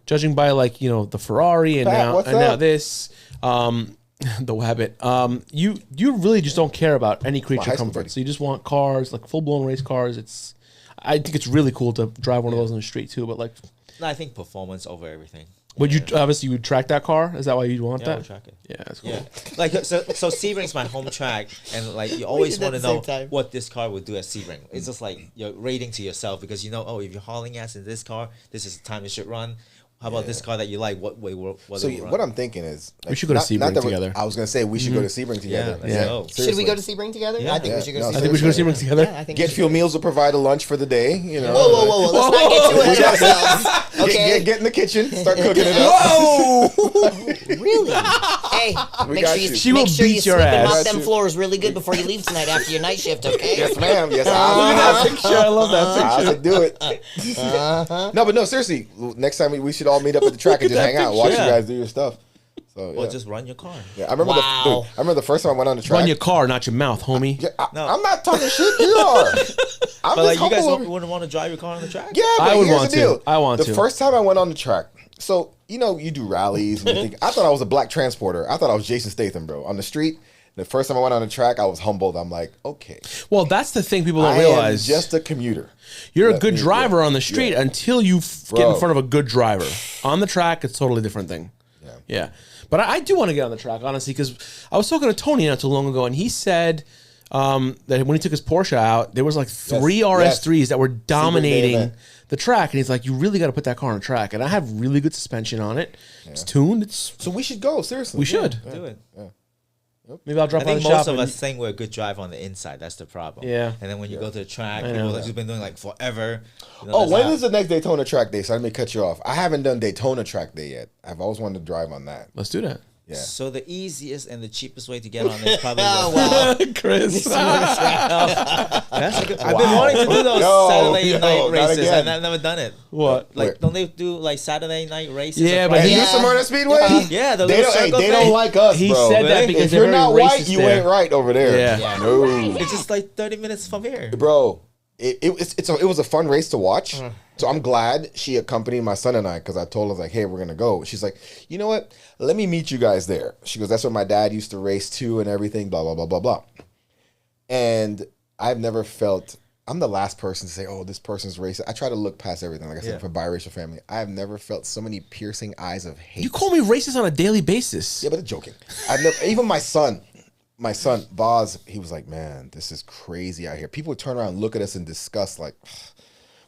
judging by like the Ferrari and Pat, what's now up? this, the Wabbit, you really just don't care about any creature high school comfort. buddy. So you just want cars, like full blown race cars. I think it's really cool to drive one of those on the street too. But like, No, I think performance over everything. would you obviously you would track that car? Is that why you'd want Yeah, I that? would track it. Yeah, that's cool. Yeah, like so Sebring's my home track, and like you always did that want to at the know same time. what this car would do at Sebring. It's just like you're rating to yourself because if you're hauling ass in this car, this is the time it should run. How about this car that you like? What So what I'm thinking is, We should go to Sebring that together. I was gonna say we should go to Sebring together. let's go. Should we go to Sebring together? I think we should go. No, to I think we should go to Sebring together. Yeah, I think we Get should. Fuel Meals will provide a lunch for the day. You know. Whoa! Let's not get too ahead of ourselves. Okay. Get in the kitchen. Start cooking it up. Whoa! Really? Hey, make got sure you you. She will make sure you beat your sweep and ass. mop Got them you. floors really good before you leave tonight after your night shift. Okay. Yes, ma'am. Yes, Look at that I picture. I love that picture. do it. No, but no, seriously. Next time we should all meet up at the track and just hang out, watch picture. you guys do your stuff. So Or yeah. just run your car. Yeah, I remember Wow. I remember the first time I went on the track. Run your car, not your mouth, homie. Yeah, No. I'm not talking shit. You are. I'm But like, you guys humble. wouldn't want to drive your car on the track? Yeah, but I would here's want the to. deal. I want the to. first time I went on the track, so you know you do rallies. And you think, I thought I was a black transporter. I thought I was Jason Statham, bro, on the street. The first time I went on the track, I was humbled. I'm like, okay, Well, that's the thing people don't I realize. am just a commuter. You're a Let good me- driver yeah, on the street yeah. until you get Bro. in front of a good driver. On the track, it's a totally different thing. Yeah. But I do want to get on the track, honestly, because I was talking to Tony not too long ago, and he said that when he took his Porsche out, there was like three RS3s that were dominating event. the track. And he's like, you really got to put that car on the track. And I have really good suspension on it. It's tuned. It's So we should go. Seriously, We should. Do it. Maybe I'll drop I by think the shop. most of and- us think we're a good driver on the inside. That's the problem. Yeah. And then when you go to the track, know people that. that you've been doing like forever. You know, Oh, that's when not- is the next Daytona track day? So let me cut you off. I haven't done Daytona track day yet. I've always wanted to drive on that. Let's do that. Yeah. So the easiest and the cheapest way to get on is probably. Oh, wow. Chris. That's a good, I've been wanting to do those Yo, Saturday yo, night not races, again. and I've never done it. What? Like, Wait. don't they do like Saturday night races? Yeah, or but Friday? he- You Yeah. Smyrna Speedway? Yeah, the they little don't. Hey, circle they thing. don't like us, He bro. said that Really? because If they're you're very not white, racist you there. ain't right over there. Yeah. No, It's just like 30 minutes from here. bro. It was a fun race to watch. So I'm glad she accompanied my son and I because I told her like, hey, we're gonna go. She's like, you know what? Let me meet you guys there. She goes, that's where my dad used to race too and everything. Blah blah blah blah blah. And I've never felt. I'm the last person to say, oh, this person's racist. I try to look past everything. Like I said, Yeah. for biracial family, I have never felt so many piercing eyes of hate. You call me racist on a daily basis. Yeah, but I'm joking. I've never, even my son, Boz, he was like, man, this is crazy out here. People would turn around and look at us in disgust. Like,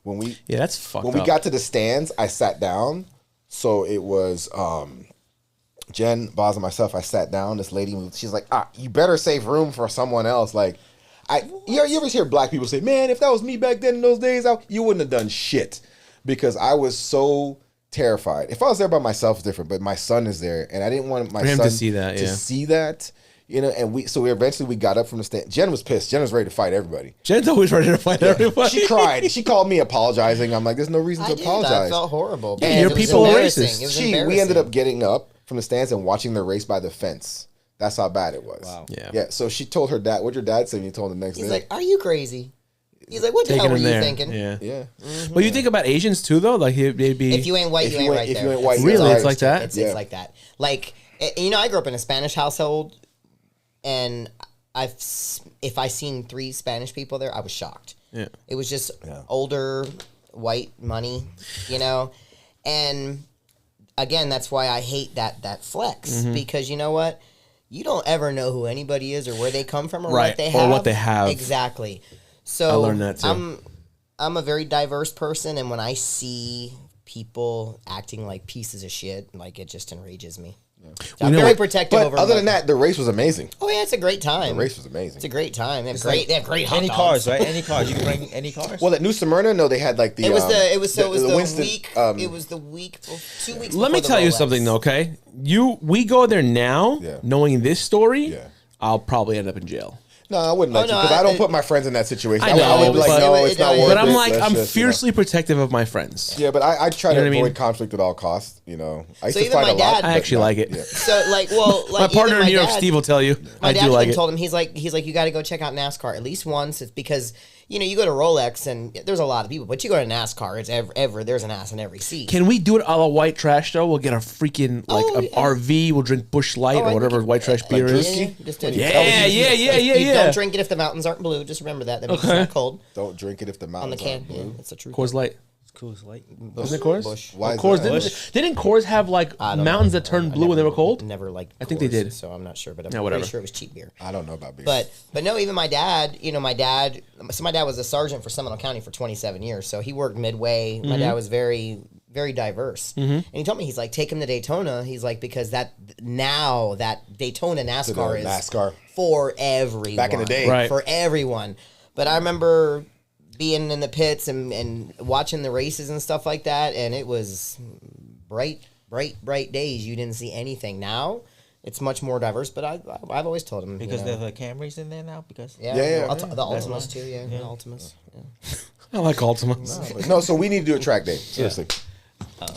when we Yeah, that's fucked when up. we got to the stands, I sat down. So it was Jen, Boz, and myself. I sat down. This lady, she's like, you better save room for someone else. Like, you ever hear black people say, man, if that was me back then in those days, you wouldn't have done shit. Because I was so terrified. If I was there by myself, it's different. But my son is there, and I didn't want my For him son to see that, yeah. see that. You know, and we eventually got up from the stand. Jen was pissed. Jen was ready to fight everybody. Jen's always ready to fight everybody. She cried. She called me apologizing. I'm like, there's no reason to I did. apologize. I felt horrible. Yeah, because your it was people are embarrassing. racist. It was We ended embarrassing. up getting up from the stands and watching the race by the fence. That's how bad it was. Wow. Yeah. Yeah. So she told her dad. What'd your dad say? And you told him the next He's day. like, "Are you crazy?" He's like, "What the Taking hell were him you there. thinking?" Yeah. yeah. Well, you think about Asians too, though. Like they'd be. If you ain't white, If you you ain't ain't- right if there. you ain't white, That's you're Really? right. It's like that? It's Yeah. like that. Like, you know, I grew up in a Spanish household, and if I seen 3 Spanish people there, I was shocked. Yeah. It was just older, white money, you know? And again, that's why I hate that flex, Mm-hmm. because you know what? You don't ever know who anybody is or where they come from or Right, what they or have. what they have. Exactly. So I learned that too. I'm a very diverse person, and when I see people acting like pieces of shit, like, it just enrages me. So I'm know very what? protective But over other my- than that, the race was amazing. Oh yeah, it's a great time. The race was amazing. It's a great time. They have like great hot Any dogs. cars, right? Any cars. You can bring any cars. Well, at New Smyrna, no, they had like the. It was the Winston, week. It was the week. 2 weeks. Let me before the tell you Rolex. something, though. Okay, we go there now, Yeah. knowing this story. Yeah. I'll probably end up in jail. No, I wouldn't let Oh, you no, because I don't I- put my friends in that situation. I I know, would be like, but- no, it's not worth But it. I'm like, Let's I'm just, you know. fiercely protective of my friends. Yeah, but I try You know to what I avoid mean? conflict at all costs. You know, I used So to even fight my a lot. dad- I but actually not- like it. yeah. So like, well, like My partner even in New York, dad- Steve, will tell you. My I dad do even like it. told him he's like you got to go check out NASCAR at least once. It's because you know you go to Rolex and there's a lot of people, but you go to NASCAR, it's ever there's an ass in every seat. Can we do it a la white trash though? We'll get a freaking like Oh, a yeah. RV. We'll drink Bush Light Oh, or I whatever think- white trash beer is. Drewski? Just Yeah, You yeah. don't drink it if the mountains aren't blue. Just remember that. That makes Okay. it not cold Don't drink it if the on mountains the can. aren't Yeah, blue. that's the truth. Coors Light. It's cool. It's like Isn't it Coors? Bush. Why is Coors that? didn't Coors have like I don't mountains know. that turned I blue when they never- were cold? Never liked. I think they Coors, did. So I'm not sure, but I'm Yeah, whatever. pretty sure it was cheap beer. I don't know about beer. But no, even my dad, you know, my dad was a sergeant for Seminole County for 27 years. So he worked midway. My dad was very, very diverse. And he told me, he's like, take him to Daytona. He's like, because that Daytona NASCAR is NASCAR. for everyone. Back in the day. Right. For everyone. But I remember being in the pits and watching the races and stuff like that, and it was bright days. You didn't see anything. Now, it's much more diverse, but I've always told him. Because there's the Camrys in there now. Because Yeah. Yeah. The Altimas, too. Yeah. The Altimas. Yeah. I like Ultimas. No, so we need to do a track day. Seriously.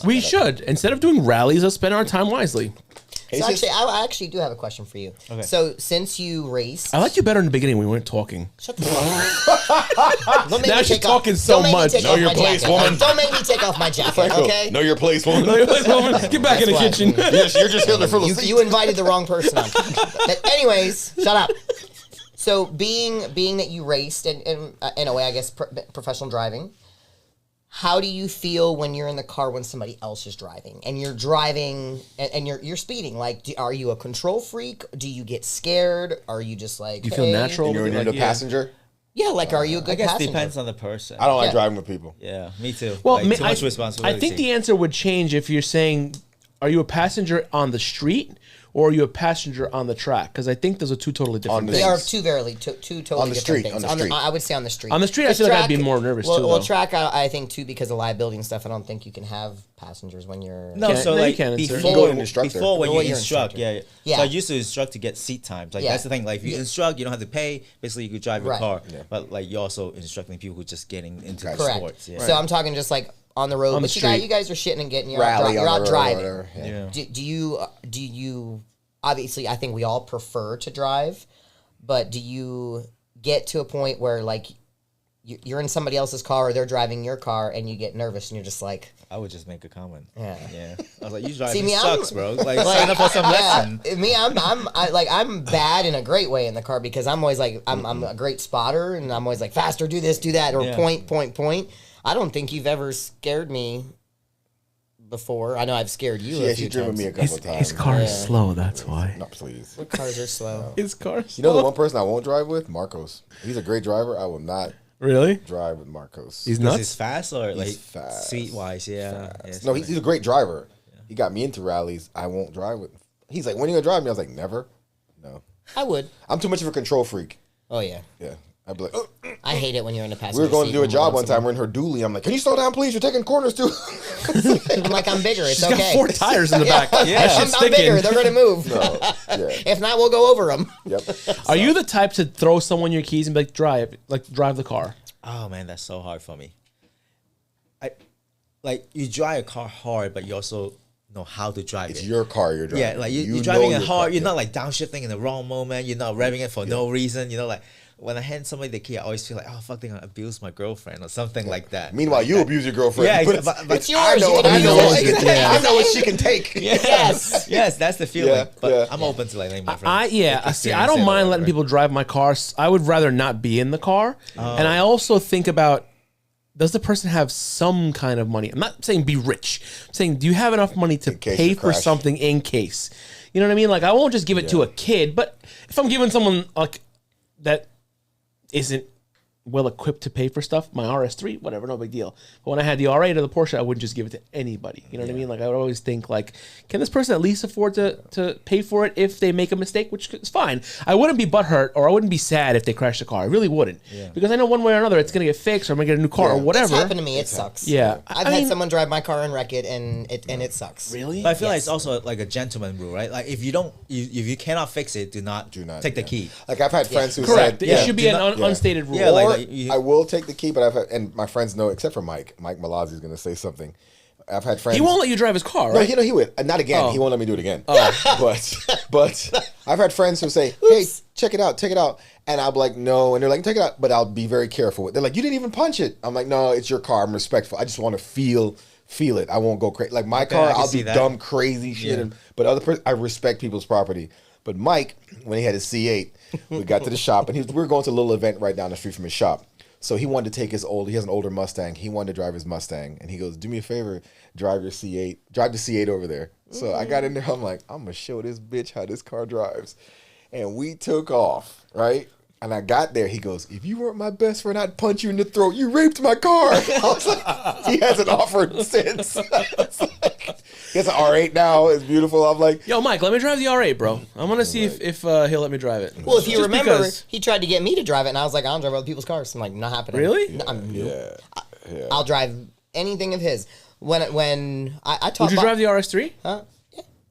We should. Instead of doing rallies, let's spend our time wisely. So actually, I actually do have a question for you. Okay. So since you raced, I liked you better in the beginning when we weren't talking. shut the fuck up. Don't make Now me she's take talking off, so don't make me much. take Know off your my place, jacket. woman. Don't make me take off my jacket. Okay. Know your place, woman. Get back in the That's kitchen. why. You're just Hitler full of seats. You invited the wrong person on. But anyways, shut up. So being that you raced and in a way, I guess professional driving. How do you feel when you're in the car when somebody else is driving and you're driving and you're speeding? Like, are you a control freak? Do you get scared? Are you just like You feel hey? natural? And you're Like, a passenger? Yeah, like are you a good I guess passenger? depends on the person. I don't like Yeah. driving with people. Yeah, me too. Well, Like, too much responsibility. I think the answer would change if you're saying, are you a passenger on the street or are you a passenger on the track? Because I think those are two totally different the They things. are two totally On the different street, things. on the street. I would say on the street. On the street, I Because feel like I'd be more nervous, well, too, Well, though. track, I think too, because of liability and stuff. I don't think you can have passengers when you're. No, Can't- so no, you like can't insert. You can go before, to an instructor. before when Or you you're instruct, instructor. yeah. Yeah. So I used to instruct to get seat times. Like Yeah. that's the thing. Like if you Yeah. instruct, you don't have to pay. Basically, you could drive your Right. car. But like you're also instructing people who just getting into the Correct. sports. Yeah. So I'm talking just like on the road. On the But street. you guys are shitting and getting. You're Rally out, on you're the out road or driving. whatever. Yeah. yeah. Do you obviously I think we all prefer to drive, but do you get to a point where like you're in somebody else's car or they're driving your car and you get nervous and you're just like I would just make a comment. Yeah. Yeah. I was like, you driving me, I'm- sucks, bro. Like sign up for some lesson. Me, I'm bad in a great way in the car because I'm always like I'm a great spotter and I'm always like faster, do this, do that, or Yeah. point. I don't think you've ever scared me before. I know I've scared you. Yeah, a she's few driven times. me a couple times. His car is slow, that's why. No, please. Cars are slow. His car You know the one person I won't drive with? Marcos. He's a great driver. I will not Really? drive with Marcos. He's Is nuts? this fast or like fast. seat wise? Yeah. Yeah, it's No, funny. he's a great driver. He got me into rallies. I won't drive with. He's like, when are you gonna drive me? I was like, never. No, I would. I'm too much of a control freak. Oh yeah. Yeah, I'd be like, oh. I hate it when you're in the passenger We were going seat to do a and job we're one time. We're in her dually. I'm like, can you slow down, please? You're taking corners too. I'm like, I'm bigger. It's She's got okay. 4 tires in the back. Yeah. That I'm, shit's I'm bigger. sticking. They're going to move. No, yeah, If not, we'll go over them. yep. Are you the type to throw someone your keys and be like, drive the car? Oh man, that's so hard for me. Like you drive a car hard, but you also know how to drive It's it. your car you're driving. Yeah, like You you're driving know it your hard. car, You're yeah. not like downshifting in the wrong moment. You're not revving it for no reason. You know, like when I hand somebody the key, I always feel like, oh fuck, they're gonna abuse my girlfriend or something like that. Meanwhile, you abuse your girlfriend. Yeah, but but It's yours. I know, You can I know use what it. she can take. I know what she can take. Yes. Yes, that's the feeling. Yeah, but yeah. I'm open to like letting my friends. I experience see. I don't it or mind letting whatever. people drive my car. I would rather not be in the car. And I also think about, does the person have some kind of money? I'm not saying be rich. I'm saying, do you have enough money to case pay you for crash. something in case? You know what I mean? Like, I won't just give it to a kid, but if I'm giving someone like that isn't well equipped to pay for stuff, my RS3, whatever, no big deal. But when I had the R8 or the Porsche, I wouldn't just give it to anybody. You know what I mean? Like, I would always think, like, can this person at least afford to pay for it if they make a mistake, which is fine. I wouldn't be butthurt or I wouldn't be sad if they crash the car. I really wouldn't. Because I know one way or another it's going to get fixed or I'm going to get a new car or Yeah. whatever. It's happened to me. It sucks. Yeah. I've I had mean- someone drive my car and wreck it, and it sucks. Really? But I feel like Yes. it's also like a gentleman rule, right? Like if you don't, if you cannot fix it, do not take the yeah. key. Like I've had friends who Correct. said, It should be do an not- unstated rule. Yeah, like, or like you, I will take the key, but I've had, and my friends know, except for Mike Malazzi is going to say something. I've had friends. He won't let you drive his car, No, right? he would. Not again. Oh. He won't let me do it again. But I've had friends who say, "Hey, check it out, take it out," and I'll be like, "No," and they're like, "Take it out," but I'll be very careful. They're like, "You didn't even punch it." I'm like, "No, it's your car. I'm respectful. I just want to feel it. I won't go crazy. Like my Okay, car, I can I'll see do that. dumb, crazy shit. Yeah. But I respect people's property. But Mike, when he had his C8, we got to the shop, and we were going to a little event right down the street from his shop. So he wanted to take he has an older Mustang. He wanted to drive his Mustang. And he goes, "Do me a favor, drive the C8 over there." So I got in there. I'm like, I'm going to show this bitch how this car drives. And we took off, right? And I got there. He goes, if you weren't my best friend, I'd punch you in the throat. You raped my car. I was like, he hasn't offered since. He has an R8 now. It's beautiful. I'm like, Yo, Mike, let me drive the R8, bro. I'm gonna see if he'll let me drive it. Well, if you Just remember, because- he tried to get me to drive it, and I was like, I don't drive other people's cars. I'm like, not happening. Really? No, yeah. I'll drive anything of his. When I taught Would you drive the RS3? Huh?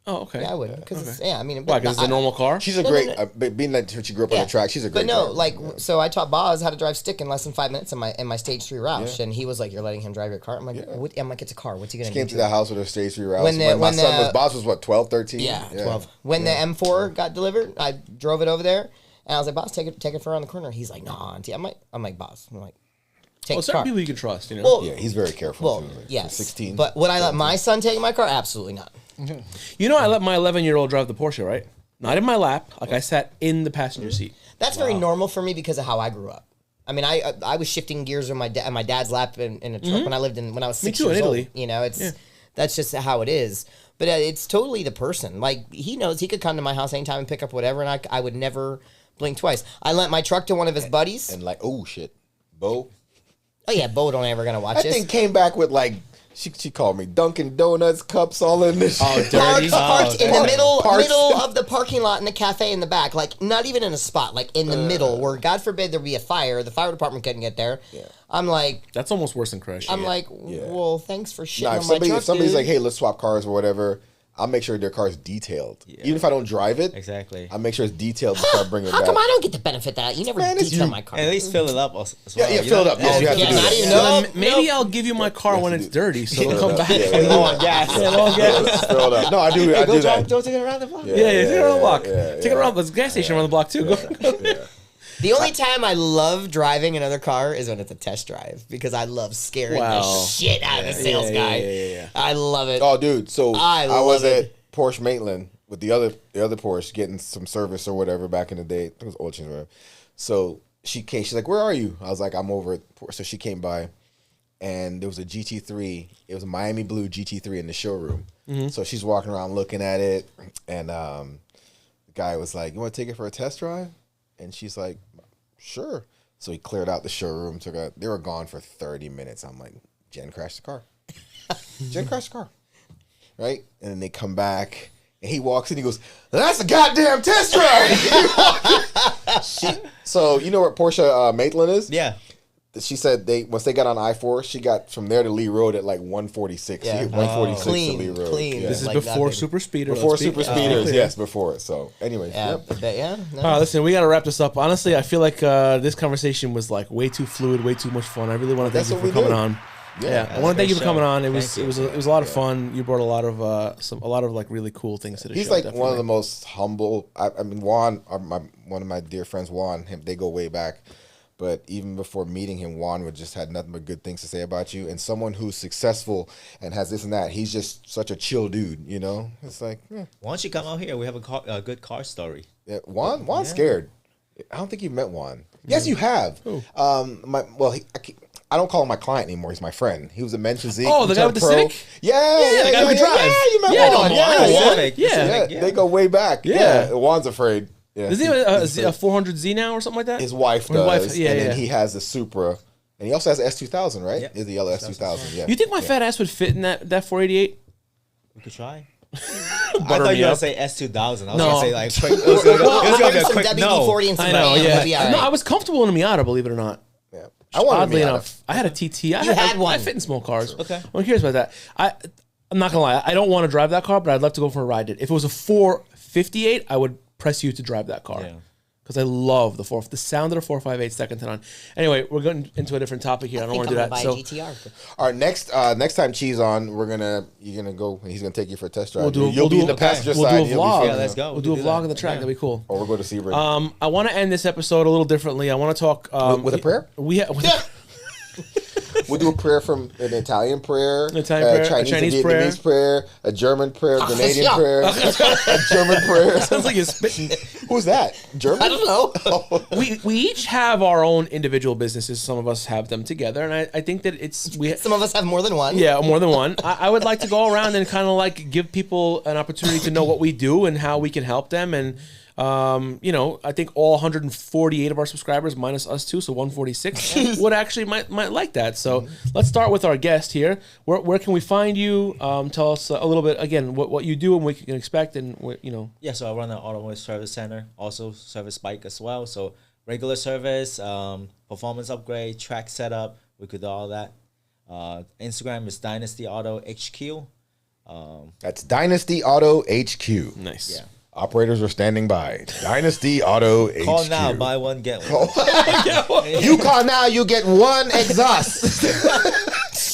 Oh, okay. Yeah, I would. Because I mean, Why? Because it's a normal car. She's a No, great, no, being that she grew up on the track, she's a great But no, driver. like, so I taught Boz how to drive stick in less than 5 minutes in my stage 3 Roush, and he was like, "You're letting him drive your car?" I'm like, what? I'm like, "It's a car. What's he gonna She do?" came to the house with her stage 3 routes. When the- my when son the- was, Boss was what, 12, 13? Yeah, 12. When the M4 got delivered, I drove it over there, and I was like, "Boss, take it for around the corner." He's like, "Nah, auntie." I'm like, "Boss." I'm like, "Take Well, the certain car." people you can trust, you know. Well, Yeah, he's very careful. well, too. Like, yes. 16. But would I let my son take my car? Absolutely not. You know, I let my 11-year-old drive the Porsche, right? Not in my lap. Like I sat in the passenger seat. That's very normal for me because of how I grew up. I mean, I was shifting gears on my dad's lap in a truck when I was 6 too, in years Italy. old. You know, that's just how it is. But it's totally the person. Like, he knows he could come to my house anytime and pick up whatever, and I would never blink twice. I lent my truck to one of his buddies. And like, oh shit, Bo. Oh yeah, Bo don't ever gonna watch That this. thing came back with like, she called me Dunkin' Donuts cups all in this. Oh, shit. dirty. Parked in the middle Parked. of the parking lot in the cafe in the back, like not even in a spot, like in the middle where God forbid there be a fire, the fire department couldn't get there. Yeah. I'm like, That's almost worse than crash. well, thanks for shitting Nah, on my truck, if somebody's dude. like, hey, let's swap cars or whatever, I'll make sure their car's detailed. Even if I don't drive it, Exactly. I'll make sure it's detailed before I bring it How back. come I don't get the benefit of that? You never Man, it's detail you. my car. At least fill it up as well. Yeah, fill it up. Yes, you have to Yeah, do not that. even- So No, then maybe I'll give you my car when it's dirty, so it'll come back. Low on gas. Fill it up. No, I do Go that. take it around the block. Yeah, take it around the block. yeah, Take it around. There's a gas station around the block too. Go. The only time I love driving another car is when it's a test drive because I love scaring Wow. the shit out of the sales guy. yeah. I love it. Oh, dude. So I I was love at it. Porsche Maitland with the other Porsche getting some service or whatever back in the day. I think it was oil change or whatever. So she came. She's like, "Where are you?" I was like, "I'm over at Porsche." So she came by, and there was a GT3. It was a Miami blue GT3 in the showroom. So she's walking around looking at it, and the guy was like, "You want to take it for a test drive?" And she's like, "Sure." So he cleared out the showroom. They were gone for 30 minutes. I'm like, Jen crashed the car. Jen crashed the car. Right? And then they come back, and he walks in. He goes, "That's a goddamn test drive." So you know where Porsche Maitland is? Yeah. She said once they got on I-4, she got from there to Lee Road at like 146. Yeah. She hit 146 Clean, to Lee Road. clean. Yeah. This is Like before nothing. super speeder. Before let's be- super speeders, yes, before. So anyway, Yeah, yep. but yeah. No. All right, listen, we got to wrap this up. Honestly, I feel like this conversation was like way too fluid, way too much fun. I really want to thank That's you what for we coming do. on. Yeah, I that's want to a thank you great for coming show. on. It Thank was you. it was a lot of fun. You brought a lot of a lot of like really cool things to the He's show. like one of definitely. the most humble. I mean, Juan, one of my dear friends, Juan. They go way back. But even before meeting him, Juan would just had nothing but good things to say about you. And someone who's successful and has this and that, he's just such a chill dude. You know, it's like, Why don't you come out here? We have a good car story. Juan's scared. I don't think you've met Juan. Yes, you have. I don't call him my client anymore. He's my friend. He was a Mention Z. Oh, the guy with the Civic? Yeah, the guy who could drive. Yeah, you met Yeah, Juan. come on, Yeah, yeah. Civic. Yeah. yeah. They go way back. Yeah. Yeah, Juan's afraid. Yeah, Is he a 400Z now or something like that? his wife Or his does. wife- yeah, and yeah. then he has the Supra, and he also has the S2000, right? Yep. Is the yellow S2000? Yeah. You think my fat ass would fit in that 488? We could try. I Butter thought me you were up. gonna say S2000. I was No. gonna say like quick. It was gonna be a some quick no. WD-40 and some I know, Ram, yeah. we'll be all No, right. I was comfortable in a Miata, believe it or not. Yeah. I wanted Oddly to be enough, I had a TT. You had one. I fit in small cars. Okay. I'm curious about that. I'm not gonna lie. I don't want to drive that car, but I'd love to go for a ride. If it was a 458, I would press you to drive that car. Yeah. Because I love the sound of the 458 second to none. Anyway, we're going into a different topic here. I don't want to do I'm that. gonna buy So a GTR. All right, next time Cheese on, you're gonna go, and he's gonna take you for a test drive. We'll do- You'll we'll be do- in the passenger we'll side. do a he'll be vlog. front. Yeah, let's go. we'll We do a can vlog that. of the track. That'd be cool. Or we'll go to Sebring. I want to end this episode a little differently. I want to talk With a prayer? We'll do a prayer from an Italian prayer, Italian prayer, a Chinese, Chinese and Vietnamese prayer, a German prayer, a Canadian yeah. prayer, a German prayer. Sounds like you're spitting. Who's that? German? I don't know. We each have our own individual businesses. Some of us have them together, and I think that Some of us have more than one. yeah, more than one. I would like to go around and kind of like give people an opportunity to know what we do and how we can help them. And You know, I think all 148 of our subscribers, minus us two, so 146, would actually might like that. So let's start with our guest here. Where can we find you? Tell us a little bit again what you do and what you can expect, and what, you know. Yeah, so I run an automotive service center, also service bike as well. So regular service, performance upgrade, track setup, we could do all that. Instagram is Dynasty Auto HQ. That's Dynasty Auto HQ. Nice. Yeah. Operators are standing by. Dynasty Auto HQ. Call now, buy one, get one. You call now, you get one exhaust.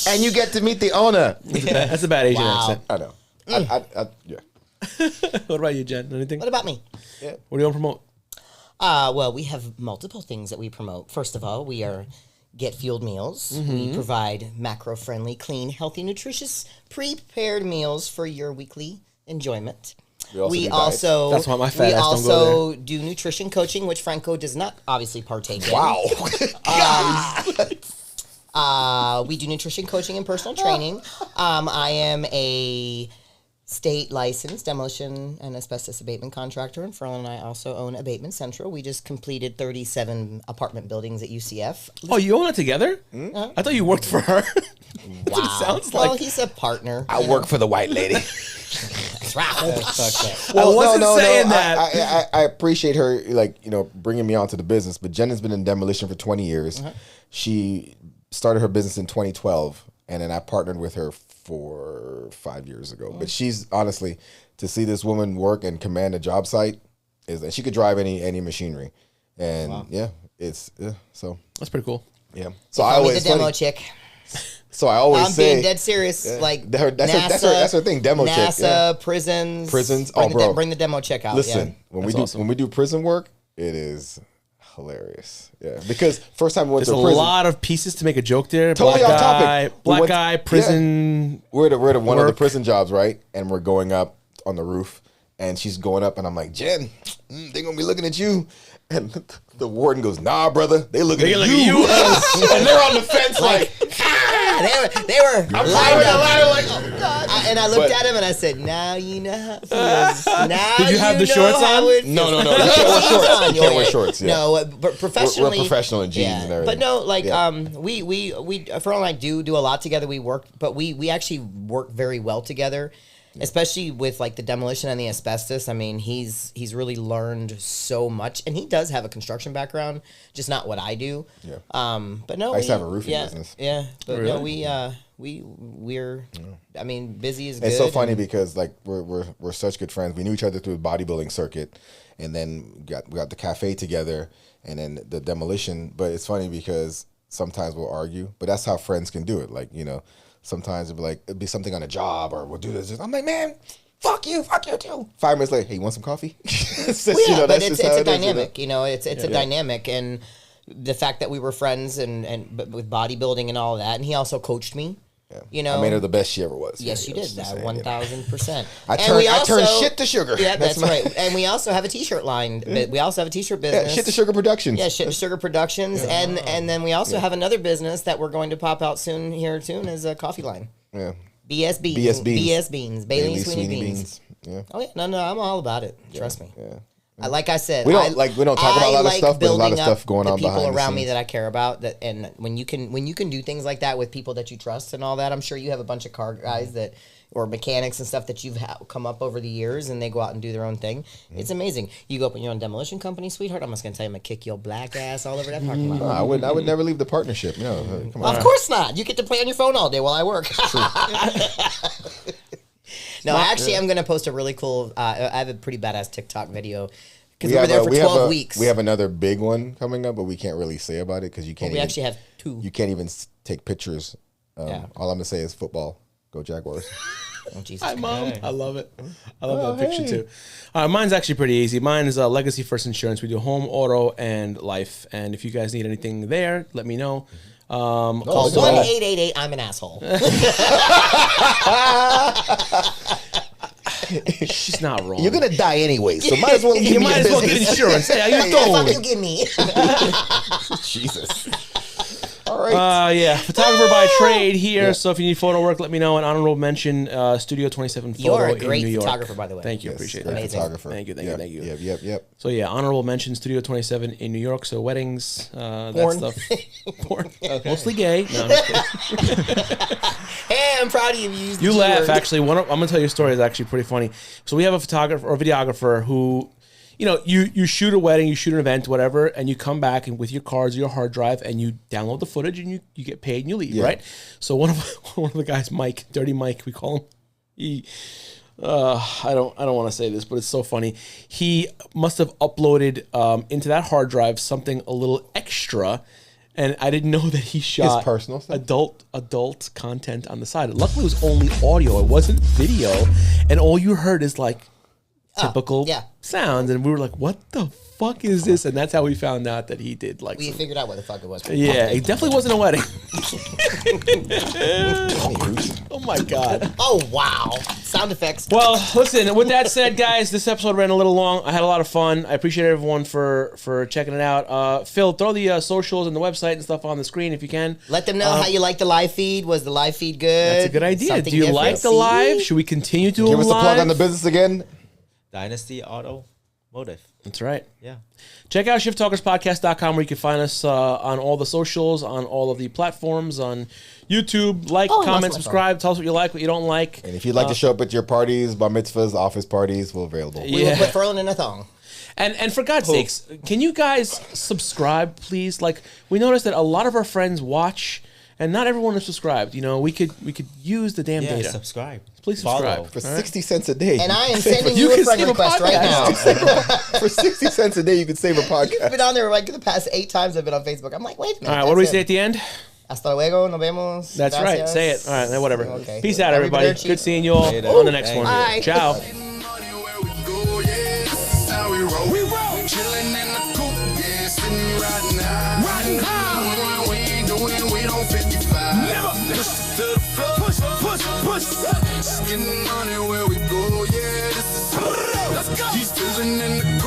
And you get to meet the owner. That's a bad Asian Wow. accent. I know. Yeah. What about you, Jen? Anything? What about me? What do you want to promote? Well, we have multiple things that we promote. First of all, we are Get Fueled Meals. We provide macro-friendly, clean, healthy, nutritious, prepared meals for your weekly enjoyment. We also do That's why my fat we ass don't go also do nutrition coaching, which Franco does not obviously partake in. Wow. We do nutrition coaching and personal training. I am a state licensed demolition and asbestos abatement contractor, and Ferland and I also own Abatement Central. We just completed 37 apartment buildings at UCF. Oh, you own it together? I thought you worked for her. That's what it sounds Well, like. he's a partner. I work for the white lady. That's right. I wasn't saying that. I appreciate her, like, you know, bringing me onto the business. But Jen has been in demolition for 20 years. She started her business in 2012, and then I partnered with her for 5 years ago. But she's honestly, to see this woman work and command a job site, is that she could drive any machinery, and so That's pretty cool. yeah. So I Call me always the demo chick. So I always I'm say being dead serious. Like that's her thing. Demo chick. NASA, Yeah. prisons. Prisons? Bring Oh, the bro. bring the demo chick out. Listen, yeah. when we do prison work, it is hilarious. Yeah, because first time we went There's to a prison, lot of pieces to make a joke there. Totally black off topic. guy, We black went- guy, prison. we're at one of the work. prison jobs, right? And we're going up on the roof, and she's going up, and I'm like, Jen, they're gonna be looking at you. And the warden goes, nah, brother, they looking at you. And they're on the fence like, They were I'm lined climbing the up. ladder like, oh God. And I looked But- at him and I said, now you know how it feels. Now Did you have the know shorts how on? it No, feels." no. You can't wear shorts. on, You can't wear shorts. Yeah. No, but professionally, We're professional in jeans and everything. But no, like Yeah. we Ferland and I do a lot together. We work, but we actually work very well together, especially with like the demolition and the asbestos. I mean, he's really learned so much, and he does have a construction background, just not what I do. Yeah. But no, I used to have a roofing yeah, business. Yeah, but no, Really? we're I mean, busy is good. It's so funny and- because like we're such good friends. We knew each other through the bodybuilding circuit, and then we got the cafe together, and then the demolition. But it's funny because sometimes we'll argue, but that's how friends can do it. Like, you know, sometimes it'd be something on a job, or we'll do this. I'm like, man, fuck you too. 5 minutes later, hey, you want some coffee? It's just, Well, yeah, but that's it's just how a it is, dynamic. You know, it's a dynamic, and the fact that we were friends but with bodybuilding and all of that, and he also coached me. Yeah. You know, I made her the best she ever was. Yes, you did. Just saying, 1,000%. I And turned we also- shit to sugar. Yeah, that's my- right. And we also have a T-shirt line. We also have a T-shirt Yeah, business. shit to sugar productions. Yeah, Shit to Sugar Productions, and then we also have another business that we're going to pop out soon as a coffee line. Yeah. BS Beans. BS Beans. BS Beans. Bailey and Sweeney Sweeney Beans. Yeah. Oh yeah, no, I'm all about it. Trust me. Yeah. Like I said, We don't talk about a lot of stuff, but there's a lot of building stuff up going the on people behind the around me scenes. that I care about. That, and when you can do things like that with people that you trust and all that, I'm sure you have a bunch of car guys that or mechanics and stuff that you've come up over the years, and they go out and do their own thing. It's amazing. You go up in your own demolition company, sweetheart. I'm just gonna tell you, I'm gonna kick your black ass all over that parking lot. No, I would never leave the partnership. No, come on. Of course not. You get to play on your phone all day while I work. No, actually, I'm gonna post a really cool. I have a pretty badass TikTok video because we were there for 12 weeks. We have another big one coming up, but we can't really say about it because you can't. we actually have two. You can't even take pictures. Yeah. All I'm gonna say is football. Go Jaguars. Oh, Jesus Hi, Mom. Christ. I love it. I love that picture too. Mine's actually pretty easy. Mine is Legacy First Insurance. We do home, auto, and life. And if you guys need anything there, let me know. Call listen, 1-888 I'm an asshole. She's not wrong. You're gonna die anyway, so might as well. You might as well get insurance. Hey, how you What the fuck doing? you give me? Jesus. All All right. Yeah, photographer by trade here. So if you need photo work, let me know. An honorable mention, Studio 27 Photo You're a in great New York. photographer, by the way. Thank you, Yes, appreciate great that. Amazing. photographer. Thank you. Yep. So yeah, honorable mention, Studio 27 in New York. So weddings, that Porn. stuff. Porn. Mostly gay. No, I'm just kidding. Hey, I'm proud of you. Used You the laugh. G-word. Actually, I'm gonna tell you a story that's actually pretty funny. So we have a photographer or videographer who, you know, you shoot a wedding, you shoot an event, whatever, and you come back and with your cards, your hard drive, and you download the footage and you get paid and you leave, right? So one of the guys, Mike, Dirty Mike, we call him. He, I don't want to say this, but it's so funny. He must have uploaded into that hard drive something a little extra. And I didn't know that he shot personal stuff? adult content on the side. Luckily, it was only audio; it wasn't video, and all you heard is like typical sounds. And we were like, "What the fuck is this?" And that's how we found out that he did like. We figured out what the fuck it was. Yeah, it definitely wasn't a wedding. Oh my god. Oh wow! Sound effects. Well, listen, with that said, guys, this episode ran a little long. I had a lot of fun. I appreciate everyone for checking it out. Phil, throw the socials and the website and stuff on the screen if you can. Let them know how you like the live feed. Was the live feed good? That's a good idea. Something Do you different? like the live? Should we continue to do Give a us a live? plug on the business again. Dynasty Auto Motive. That's right. Yeah. Check out shifttalkerspodcast.com where you can find us on all the socials, on all of the platforms, on YouTube. Like, I lost comment, my phone. subscribe. Tell us what you like, what you don't like. And if you'd like to show up at your parties, bar mitzvahs, office parties, we're available. We will put Ferlin in a thong. And for God's sakes, can you guys subscribe, please? Like, we noticed that a lot of our friends watch, and not everyone is subscribed. You know, we could use the damn Yeah, data. subscribe. Please Follow. subscribe. For 60 cents a day. And I am you can save sending a- you a can friend save a request right podcast. now. For 60 cents a day, you can save a I've podcast. been on there like the past 8 times I've been on Facebook. I'm like, wait a minute. All right, what do we that's say it. at the end? Hasta luego, nos vemos. That's right. Gracias. Say it. All right, then whatever. Okay. Peace out, everybody. Arrivederci. Good seeing you all Later. on the next Thank one. you. Ciao. Money where we go, yeah, this is how we roll. Chilling in the coupe, yeah, sitting riding high. Riding high. We ain't doing, we don't 55. Never. Push to the floor. Push. Getting money where we go, yeah, this is how. Let's go. She's fizzing in the